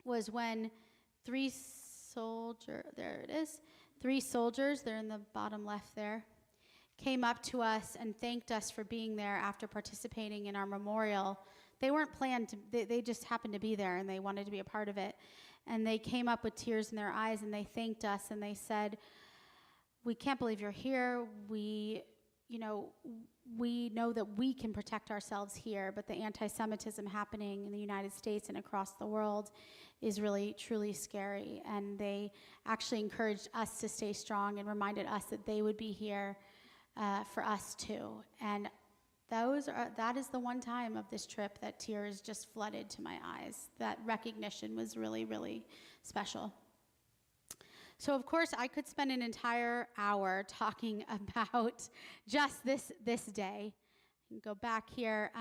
was when three soldiers, they're in the bottom left there, came up to us and thanked us for being there after participating in our memorial. They weren't planned they just happened to be there and they wanted to be a part of it. And they came up with tears in their eyes and they thanked us and they said, "We can't believe you're here. We know that we can protect ourselves here, but the anti-Semitism happening in the United States and across the world is really, truly scary." And they actually encouraged us to stay strong and reminded us that they would be here for us too. And that is the one time of this trip that tears just flooded to my eyes. That recognition was really, really special. So of course I could spend an entire hour talking about just this day. I can go back here.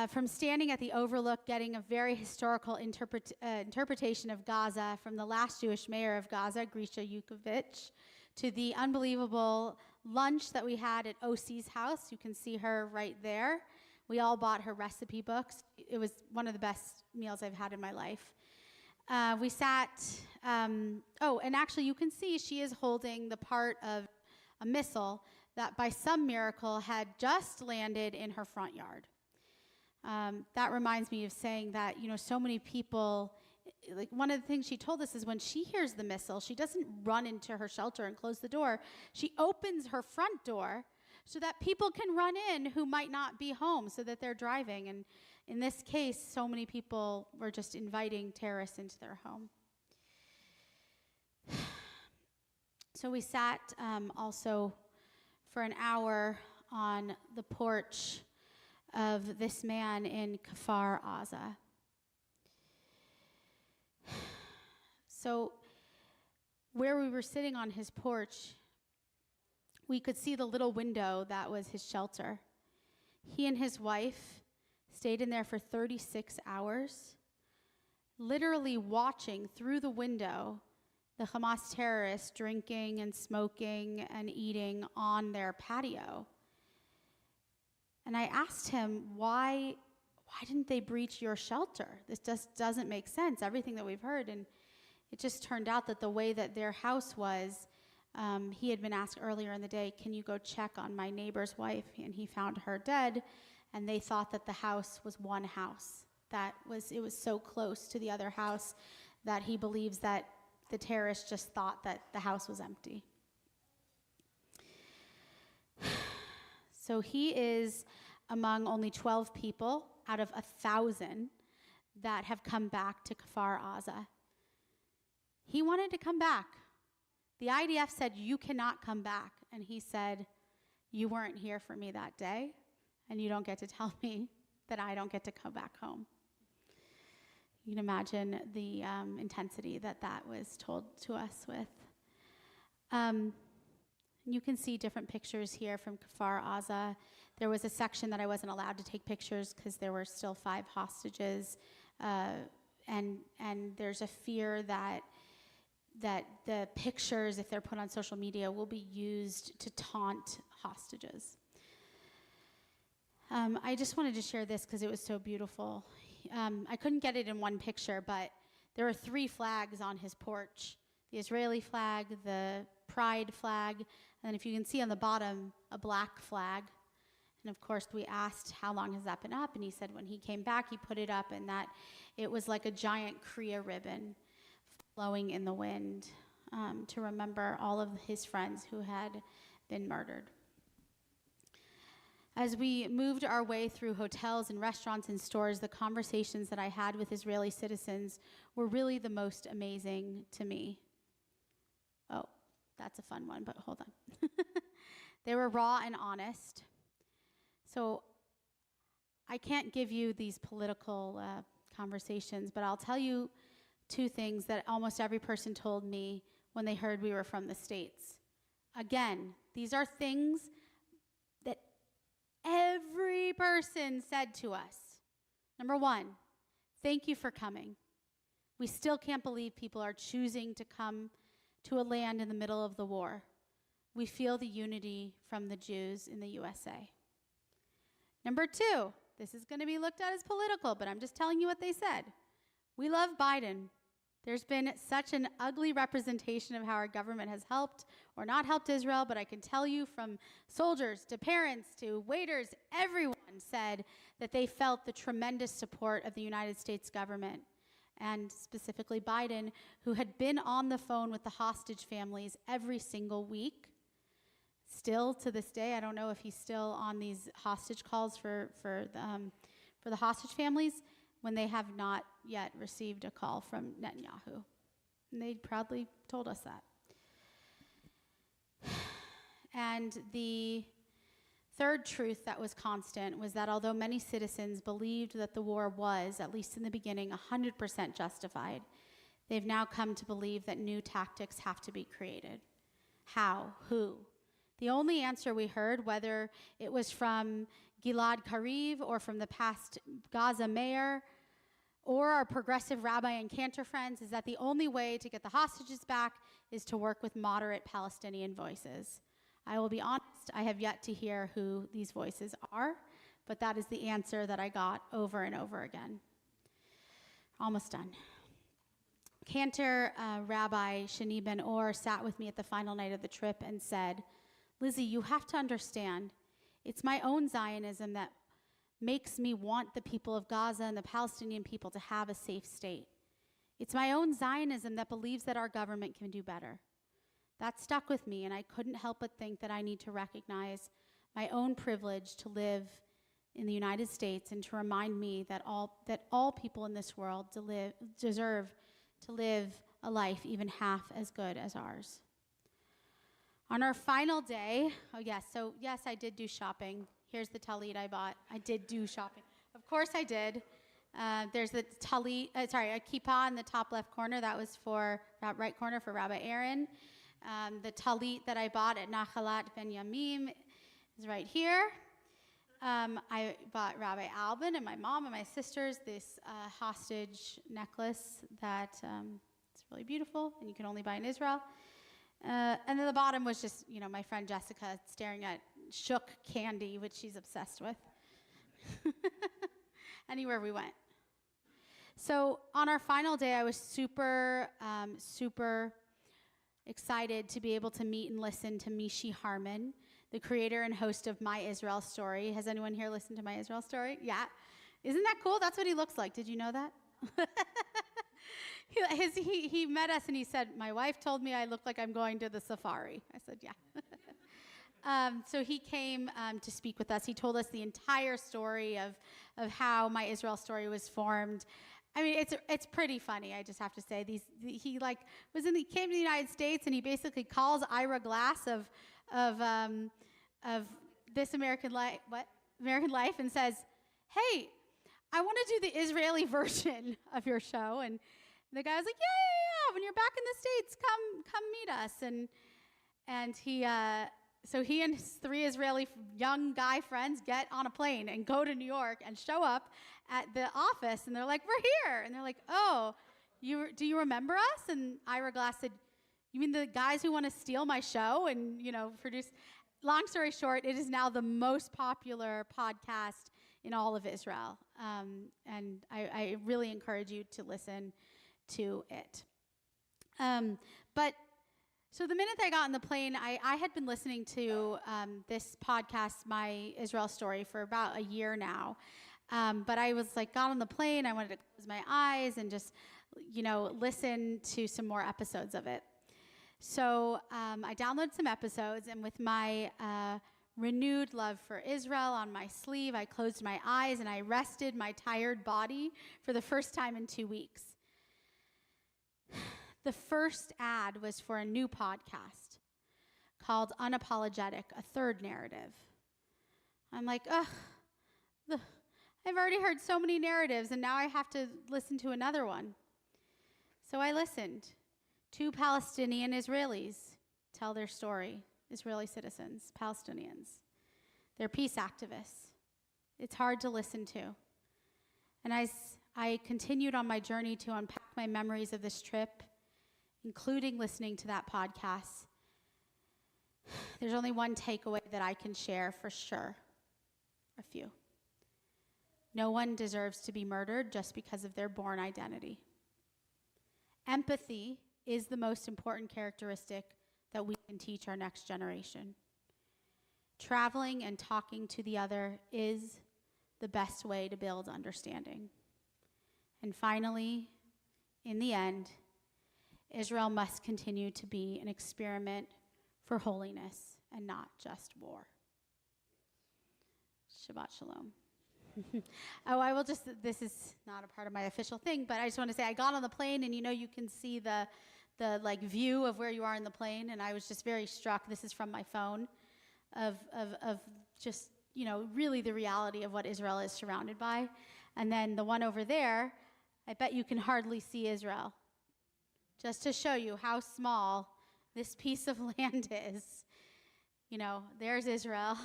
From standing at the overlook, getting a very historical interpretation of Gaza from the last Jewish mayor of Gaza, Grisha Yukovich, to the unbelievable lunch that we had at OC's house. You can see her right there. We all bought her recipe books. It was one of the best meals I've had in my life. We sat, and actually you can see she is holding the part of a missile that by some miracle had just landed in her front yard. That reminds me of saying that, so many people, like one of the things she told us is when she hears the missile, she doesn't run into her shelter and close the door. She opens her front door so that people can run in who might not be home, so that they're driving. And in this case, so many people were just inviting terrorists into their home. So we sat also for an hour on the porch of this man in Kfar Aza. So where we were sitting on his porch, we could see the little window that was his shelter. He and his wife stayed in there for 36 hours, literally watching through the window the Hamas terrorists drinking and smoking and eating on their patio. And I asked him, why didn't they breach your shelter? This just doesn't make sense, everything that we've heard. And It just turned out that the way that their house was, he had been asked earlier in the day, can you go check on my neighbor's wife? And he found her dead, and they thought that the house was one house. It was so close to the other house that he believes that the terrorists just thought that the house was empty. So he is among only 12 people out of 1,000 that have come back to Kfar Aza. He wanted to come back. The IDF said, you cannot come back. And he said, you weren't here for me that day, and you don't get to tell me that I don't get to come back home. You can imagine the intensity that was told to us with. You can see different pictures here from Kfar Aza. There was a section that I wasn't allowed to take pictures because there were still 5 hostages. And there's a fear that the pictures, if they're put on social media, will be used to taunt hostages. I just wanted to share this because it was so beautiful. I couldn't get it in one picture, but there were 3 flags on his porch. The Israeli flag, the pride flag, and then if you can see on the bottom, a black flag. And of course, we asked, how long has that been up? And he said when he came back, he put it up, and that it was like a giant Kriya ribbon flowing in the wind to remember all of his friends who had been murdered. As we moved our way through hotels and restaurants and stores, the conversations that I had with Israeli citizens were really the most amazing to me. Oh, that's a fun one, but hold on. They were raw and honest. So I can't give you these political conversations, but I'll tell you 2 things that almost every person told me when they heard we were from the States. Again, these are things that every person said to us. Number 1, thank you for coming. We still can't believe people are choosing to come to a land in the middle of the war. We feel the unity from the Jews in the USA. Number 2, this is going to be looked at as political, but I'm just telling you what they said. We love Biden. There's been such an ugly representation of how our government has helped or not helped Israel, but I can tell you from soldiers to parents to waiters, everyone said that they felt the tremendous support of the United States government, and specifically Biden, who had been on the phone with the hostage families every single week. Still to this day, I don't know if he's still on these hostage calls for the hostage families, when they have not yet received a call from Netanyahu. And they proudly told us that. And the third truth that was constant was that although many citizens believed that the war was, at least in the beginning, 100% justified, they've now come to believe that new tactics have to be created. How? Who? The only answer we heard, whether it was from Gilad Kariv or from the past Gaza mayor or our progressive rabbi and Cantor friends, is that the only way to get the hostages back is to work with moderate Palestinian voices. I will be honest, I have yet to hear who these voices are, but that is the answer that I got over and over again. Almost done. Cantor Rabbi Shani Ben Or sat with me at the final night of the trip and said, Lizzie, you have to understand, it's my own Zionism that makes me want the people of Gaza and the Palestinian people to have a safe state. It's my own Zionism that believes that our government can do better. That stuck with me, and I couldn't help but think that I need to recognize my own privilege to live in the United States and to remind me that all people in this world deserve to live a life even half as good as ours. On our final day, yes, I did do shopping. Here's the talit I bought. I did do shopping. Of course I did. There's the talit, a kippah in the top left corner. That was right corner for Rabbi Aaron. The talit that I bought at Nachalat Ben Yamim is right here. I bought Rabbi Alban and my mom and my sisters this hostage necklace that it's really beautiful and you can only buy in Israel. And then the bottom was just, my friend Jessica staring at shook candy, which she's obsessed with. Anywhere we went. So on our final day, I was super excited to be able to meet and listen to Mishi Harmon, the creator and host of My Israel Story. Has anyone here listened to My Israel Story? Yeah. Isn't that cool? That's what he looks like. Did you know that? He met us and he said, my wife told me I look like I'm going to the safari. I said, yeah. So he came to speak with us. He told us the entire story of how My Israel Story was formed. I mean, it's pretty funny, I just have to say. He came to the United States and he basically calls Ira Glass of This American Life, and says, hey, I want to do the Israeli version of your show. And the guy was like, yeah. When you're back in the States, come meet us. And so he and his 3 Israeli young guy friends get on a plane and go to New York and show up at the office. And they're like, we're here. And they're like, oh, do you remember us? And Ira Glass said, you mean the guys who want to steal my show and, produce? Long story short, it is now the most popular podcast in all of Israel. And I really encourage you to listen to it. So the minute I got on the plane, I had been listening to this podcast, My Israel Story, for about a year now. But I was got on the plane, I wanted to close my eyes and just, listen to some more episodes of it. So I downloaded some episodes, and with my renewed love for Israel on my sleeve, I closed my eyes and I rested my tired body for the first time in 2 weeks. The first ad was for a new podcast called Unapologetic, a third narrative. I'm like, ugh, I've already heard so many narratives and now I have to listen to another one. So I listened. 2 Palestinian Israelis tell their story, Israeli citizens, Palestinians. They're peace activists. It's hard to listen to. And as I continued on my journey to unpack my memories of this trip, including listening to that podcast, there's only one takeaway that I can share for sure. A few. No one deserves to be murdered just because of their born identity. Empathy is the most important characteristic that we can teach our next generation. Traveling and talking to the other is the best way to build understanding. And finally, in the end, Israel must continue to be an experiment for holiness and not just war. Shabbat Shalom. This is not a part of my official thing, but I just want to say I got on the plane and you can see the view of where you are in the plane, and I was just very struck. This is from my phone of just, really the reality of what Israel is surrounded by. And then the one over there, I bet you can hardly see Israel. Just to show you how small this piece of land is. There's Israel.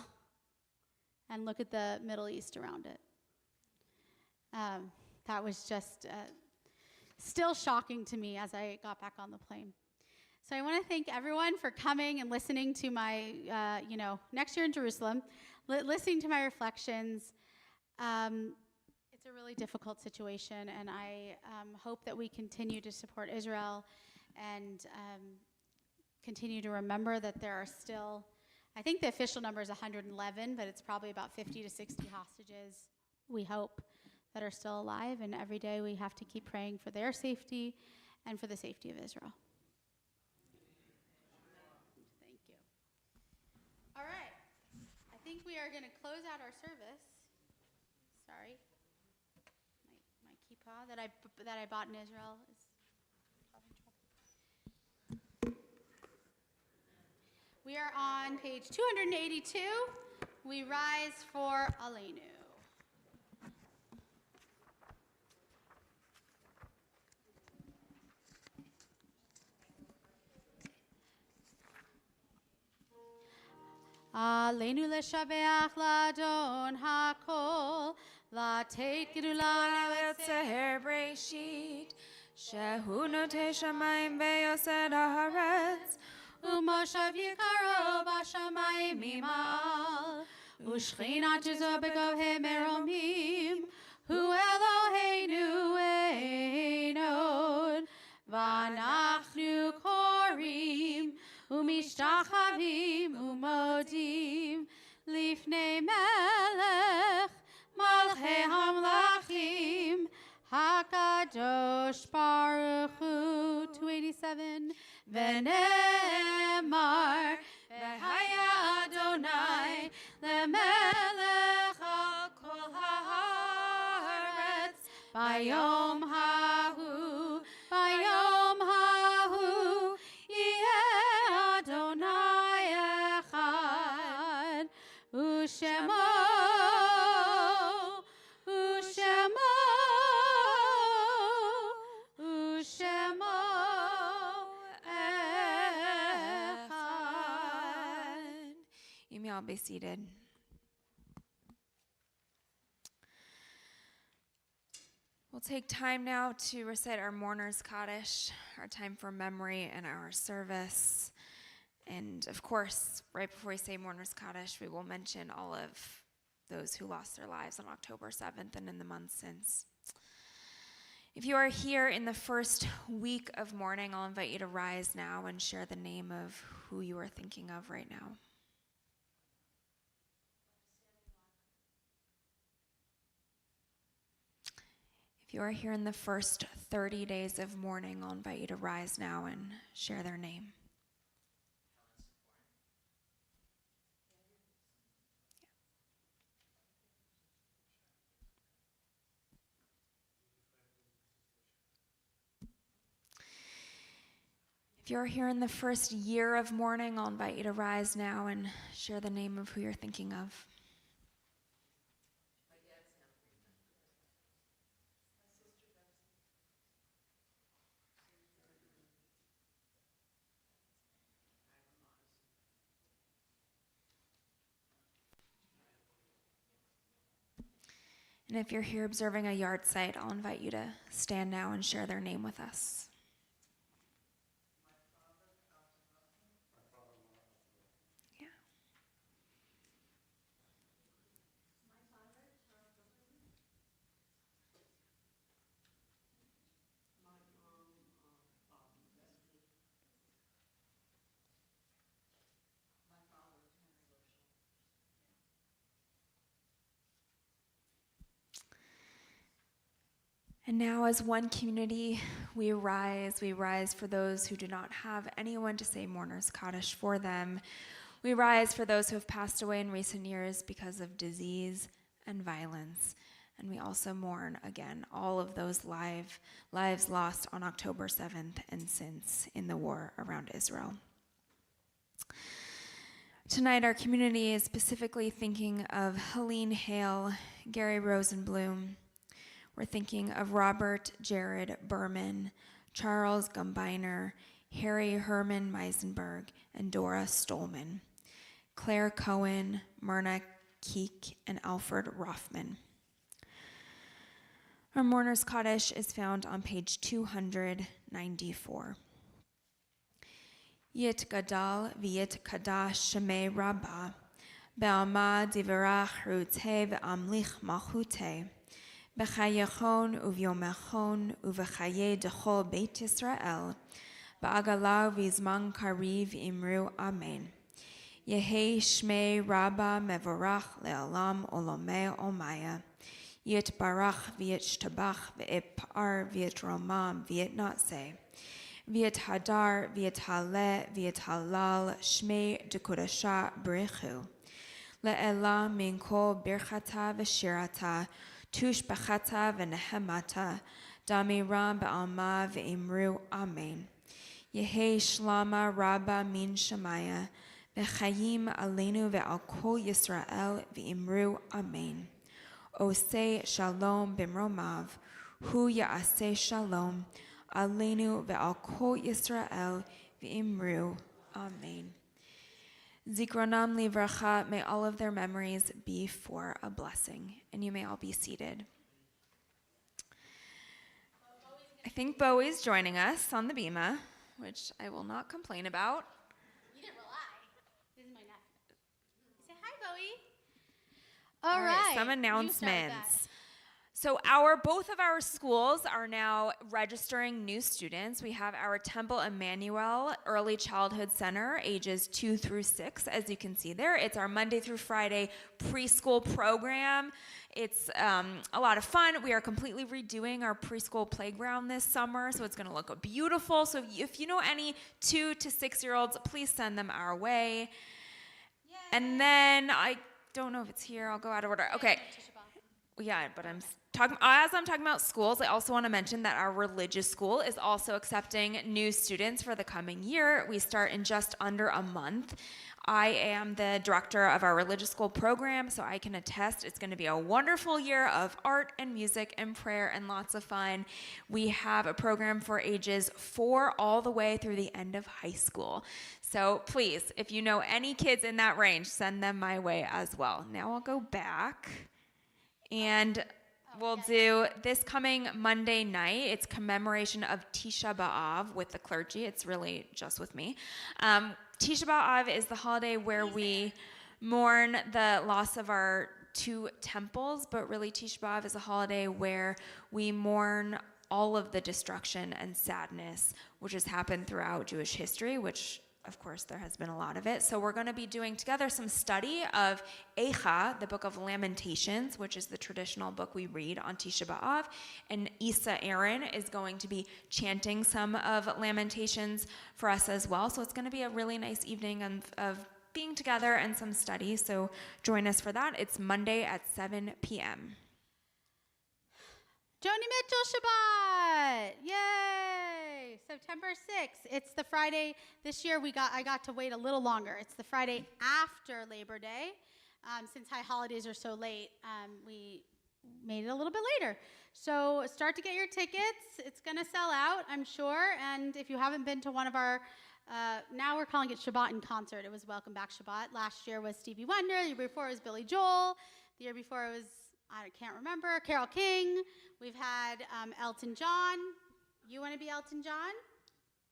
And look at the Middle East around it. That was just still shocking to me as I got back on the plane. So I want to thank everyone for coming and listening to my, next year in Jerusalem, listening to my reflections. It's a really difficult situation, and I hope that we continue to support Israel and continue to remember that there are still, I think the official number is 111, but it's probably about 50 to 60 hostages, we hope, that are still alive. And every day we have to keep praying for their safety and for the safety of Israel. Thank you. All right. I think we are going to close out our service. Sorry. My kippah that I bought in Israel is causing trouble. We are on page 282. We rise for Aleinu. Aleinu leshabeach ladon hakol, lateit gedula Seher Breshit, Shehu Notei Shamayim ve'Yosed haaretz, Umoshav yikaro b'shamayim mima'al, Ushchinat Jizo b'govhei meromim, Hu Eloheinu machavim umodim lifnei melech malchei hamlachim hakadosh baruch hu. 287. Venemar v'haya Adonai lemelech al kol haaretz bayom hahu yeh Adonai echad u'shemo echad. You may all be seated. We'll take time now to recite our Mourner's Kaddish, our time for memory and our service. And of course, right before we say Mourner's Kaddish, we will mention all of those who lost their lives on October 7th and in the months since. If you are here in the first week of mourning, I'll invite you to rise now and share the name of who you are thinking of right now. If you are here in the first 30 days of mourning, I'll invite you to rise now and share their name. If you're here in the first year of mourning, I'll invite you to rise now and share the name of who you're thinking of. And if you're here observing a yard site, I'll invite you to stand now and share their name with us. Yeah. And now as one community, we rise for those who do not have anyone to say Mourner's Kaddish for them. We rise for those who have passed away in recent years because of disease and violence. And we also mourn, again, all of those lives lost on October 7th and since in the war around Israel. Tonight, our community is specifically thinking of Helene Hale, Gary Rosenblum. We're thinking of Robert Jared Berman, Charles Gumbiner, Harry Herman Meisenberg, and Dora Stolman, Claire Cohen, Myrna Keek, and Alfred Rothman. Our Mourner's Kaddish is found on page 294. Yit gadal v'yit kadash shemei Rabba, be'alma divarach rutei ve'amlich malchutei, b'chayechon uvyomechon uv'chaye dechol Beit Yisrael, ba'agala v'izman kariv imru amen. Yehi shmei Rabba mevorach le'alam olomei olmaya. Yit barach v'yit shtabach v'yit par v'yit romam v'yit natseh. V'yit hadar v'yit haleh v'yit halal shmei dekodasha b'richu. Le'ela min kol birchata v'shirata tush b'chata v'nehemata damiram ba'alma v'imru amen. Yehi shlama Rabba min shemaya v'chayim aleinu ve'al kol Yisrael v'imru amen. Osei shalom b'mromav hu ya'aseh shalom aleinu ve'al kol Yisrael v'imru amen. Zikronam livracha, may all of their memories be for a blessing. And you may all be seated. I think Bowie's joining us on the bima, which I will not complain about. Neither will I. This is my nephew. Say hi, Bowie. All right. Some You start with announcements. So both of our schools are now registering new students. We have our Temple Emanuel Early Childhood Center, ages 2 through 6, as you can see there. It's our Monday through Friday preschool program. It's a lot of fun. We are completely redoing our preschool playground this summer, so it's going to look beautiful. So if you know any 2 to 6-year-olds, please send them our way. Yay. And then I don't know if it's here. I'll go out of order. Okay. Yeah, but as I'm talking about schools, I also want to mention that our religious school is also accepting new students for the coming year. We start in just under a month. I am the director of our religious school program, so I can attest it's going to be a wonderful year of art and music and prayer and lots of fun. We have a program for ages 4 all the way through the end of high school. So please, if you know any kids in that range, send them my way as well. Now I'll go back. And we'll do this coming Monday night. It's commemoration of Tisha B'Av with the clergy. It's really just with me. Tisha B'Av is the holiday where we mourn the loss of our 2 temples, but really Tisha B'Av is a holiday where we mourn all of the destruction and sadness which has happened throughout Jewish history, which of course, there has been a lot of it. So we're going to be doing together some study of Eicha, the book of Lamentations, which is the traditional book we read on Tisha B'Av. And Isa Aaron is going to be chanting some of Lamentations for us as well. So it's going to be a really nice evening of being together and some study. So join us for that. It's Monday at 7 p.m. Joni Mitchell Shabbat! Yay! September 6th. It's the Friday. This year I got to wait a little longer. It's the Friday after Labor Day. Since high holidays are so late, we made it a little bit later. So start to get your tickets. It's going to sell out, I'm sure. And if you haven't been to one of our, now we're calling it Shabbat in Concert. It was Welcome Back Shabbat. Last year was Stevie Wonder. The year before it was Billy Joel. The year before it was, I can't remember, Carole King. We've had Elton John. You want to be Elton John?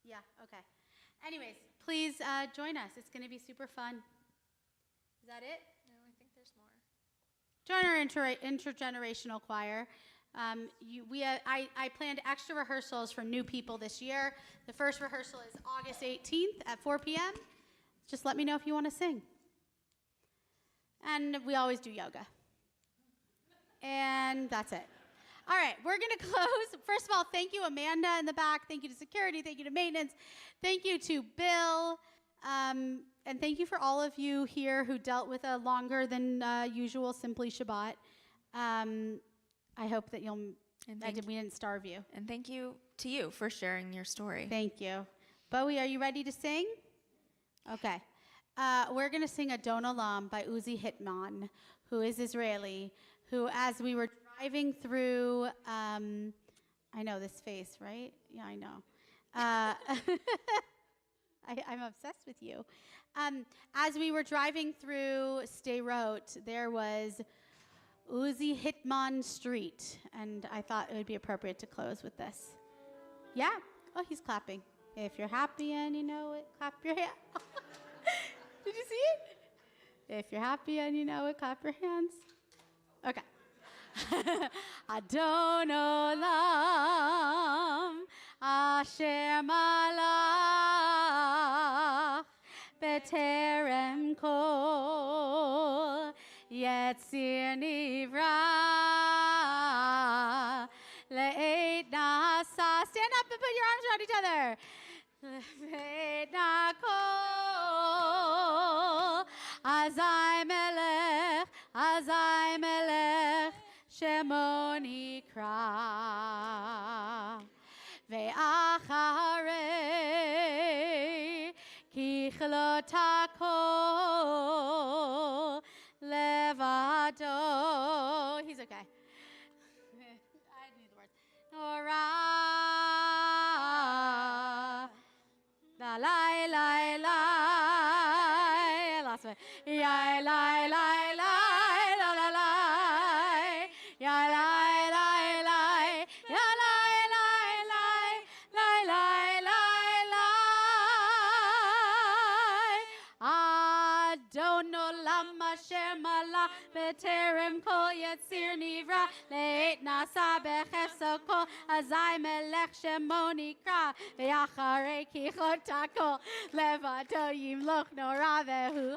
Yeah, okay. Anyways, please join us. It's going to be super fun. Is that it? No, I think there's more. Join our intergenerational choir. I planned extra rehearsals for new people this year. The first rehearsal is August 18th at 4 p.m. Just let me know if you want to sing. And we always do yoga. And that's it. All right, we're going to close. First of all, thank you, Amanda in the back. Thank you to security. Thank you to maintenance. Thank you to Bill. And thank you for all of you here who dealt with a longer than usual Simply Shabbat. I hope that we didn't starve you. And thank you to you for sharing your story. Thank you. Bowie, are you ready to sing? Okay. We're going to sing Adon Olam by Uzi Hitman, who is Israeli, who, as we were driving through, I know this face, right? Yeah, I know. I'm obsessed with you. As we were driving through Sderot, there was Uzi Hitman Street, and I thought it would be appropriate to close with this. Yeah? Oh, he's clapping. If you're happy and you know it, clap your hands. Did you see it? If you're happy and you know it, clap your hands. Okay. Adon Olam Asher Malach B'terem Kol Yetzir Nivra Le'et Nasa. Stand up and put your arms around each other. Le'et Nakol Azai Melech Azai Melech Shemo Nikra Ve'acharei Kichlot HaKol Levado. He's okay. I knew the words. Nora La lai lai lai. I lost it. Yai lai lai lai la la lai. Yai lai lai lai. Ya lai lai lai. Lai lai lai lai. Adon Olam Asher Malach ra b'terem kol yetzir nivra le'et nasa b'chefso kol azai melech shemo nikra v'yacharei kichot hakol levato yimloch nora vehu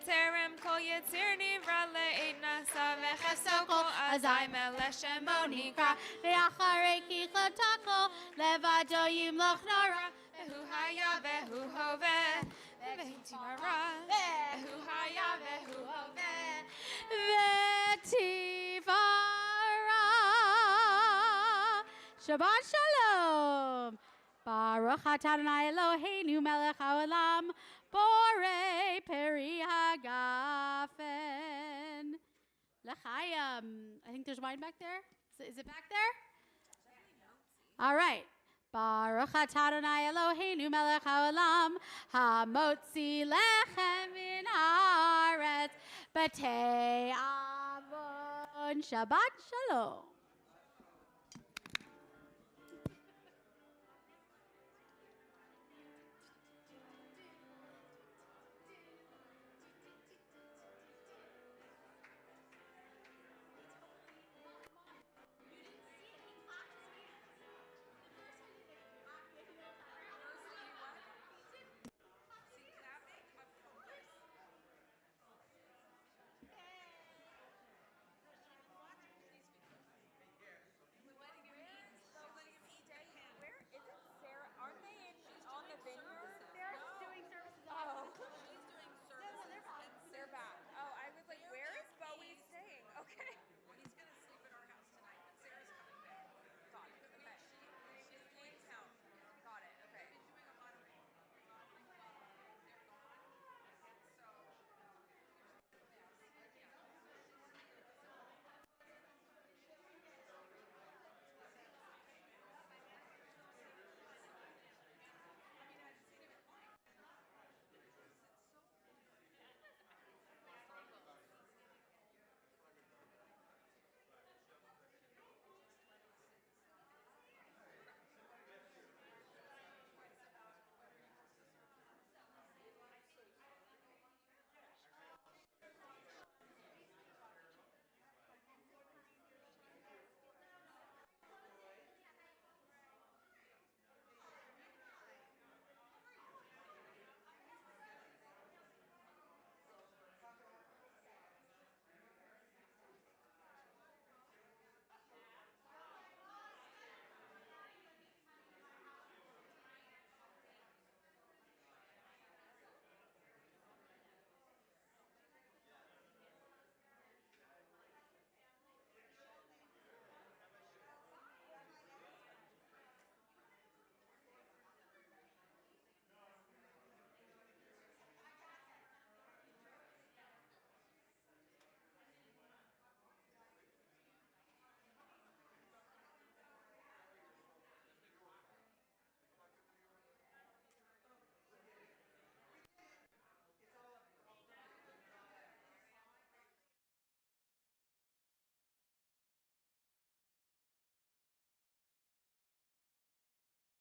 Terem kol yetzir nivra le'et nasa v'chefso kol azai melech shemo nikra v'yacharei kichot hakol levato yimloch nora vehu haya vehu hoveh vehu tivara vehu haya vehu hoveh v'tivara. Shabbat Shalom. Baruch atah Adonai Eloheinu melech haolam borei peri hagafen. L'chaim. I think there's wine back there. Is it back there? All right. Baruch atah Adonai Eloheinu melech haolam hamotzi lechem min haaretz b'tei avon. Shabbat Shalom.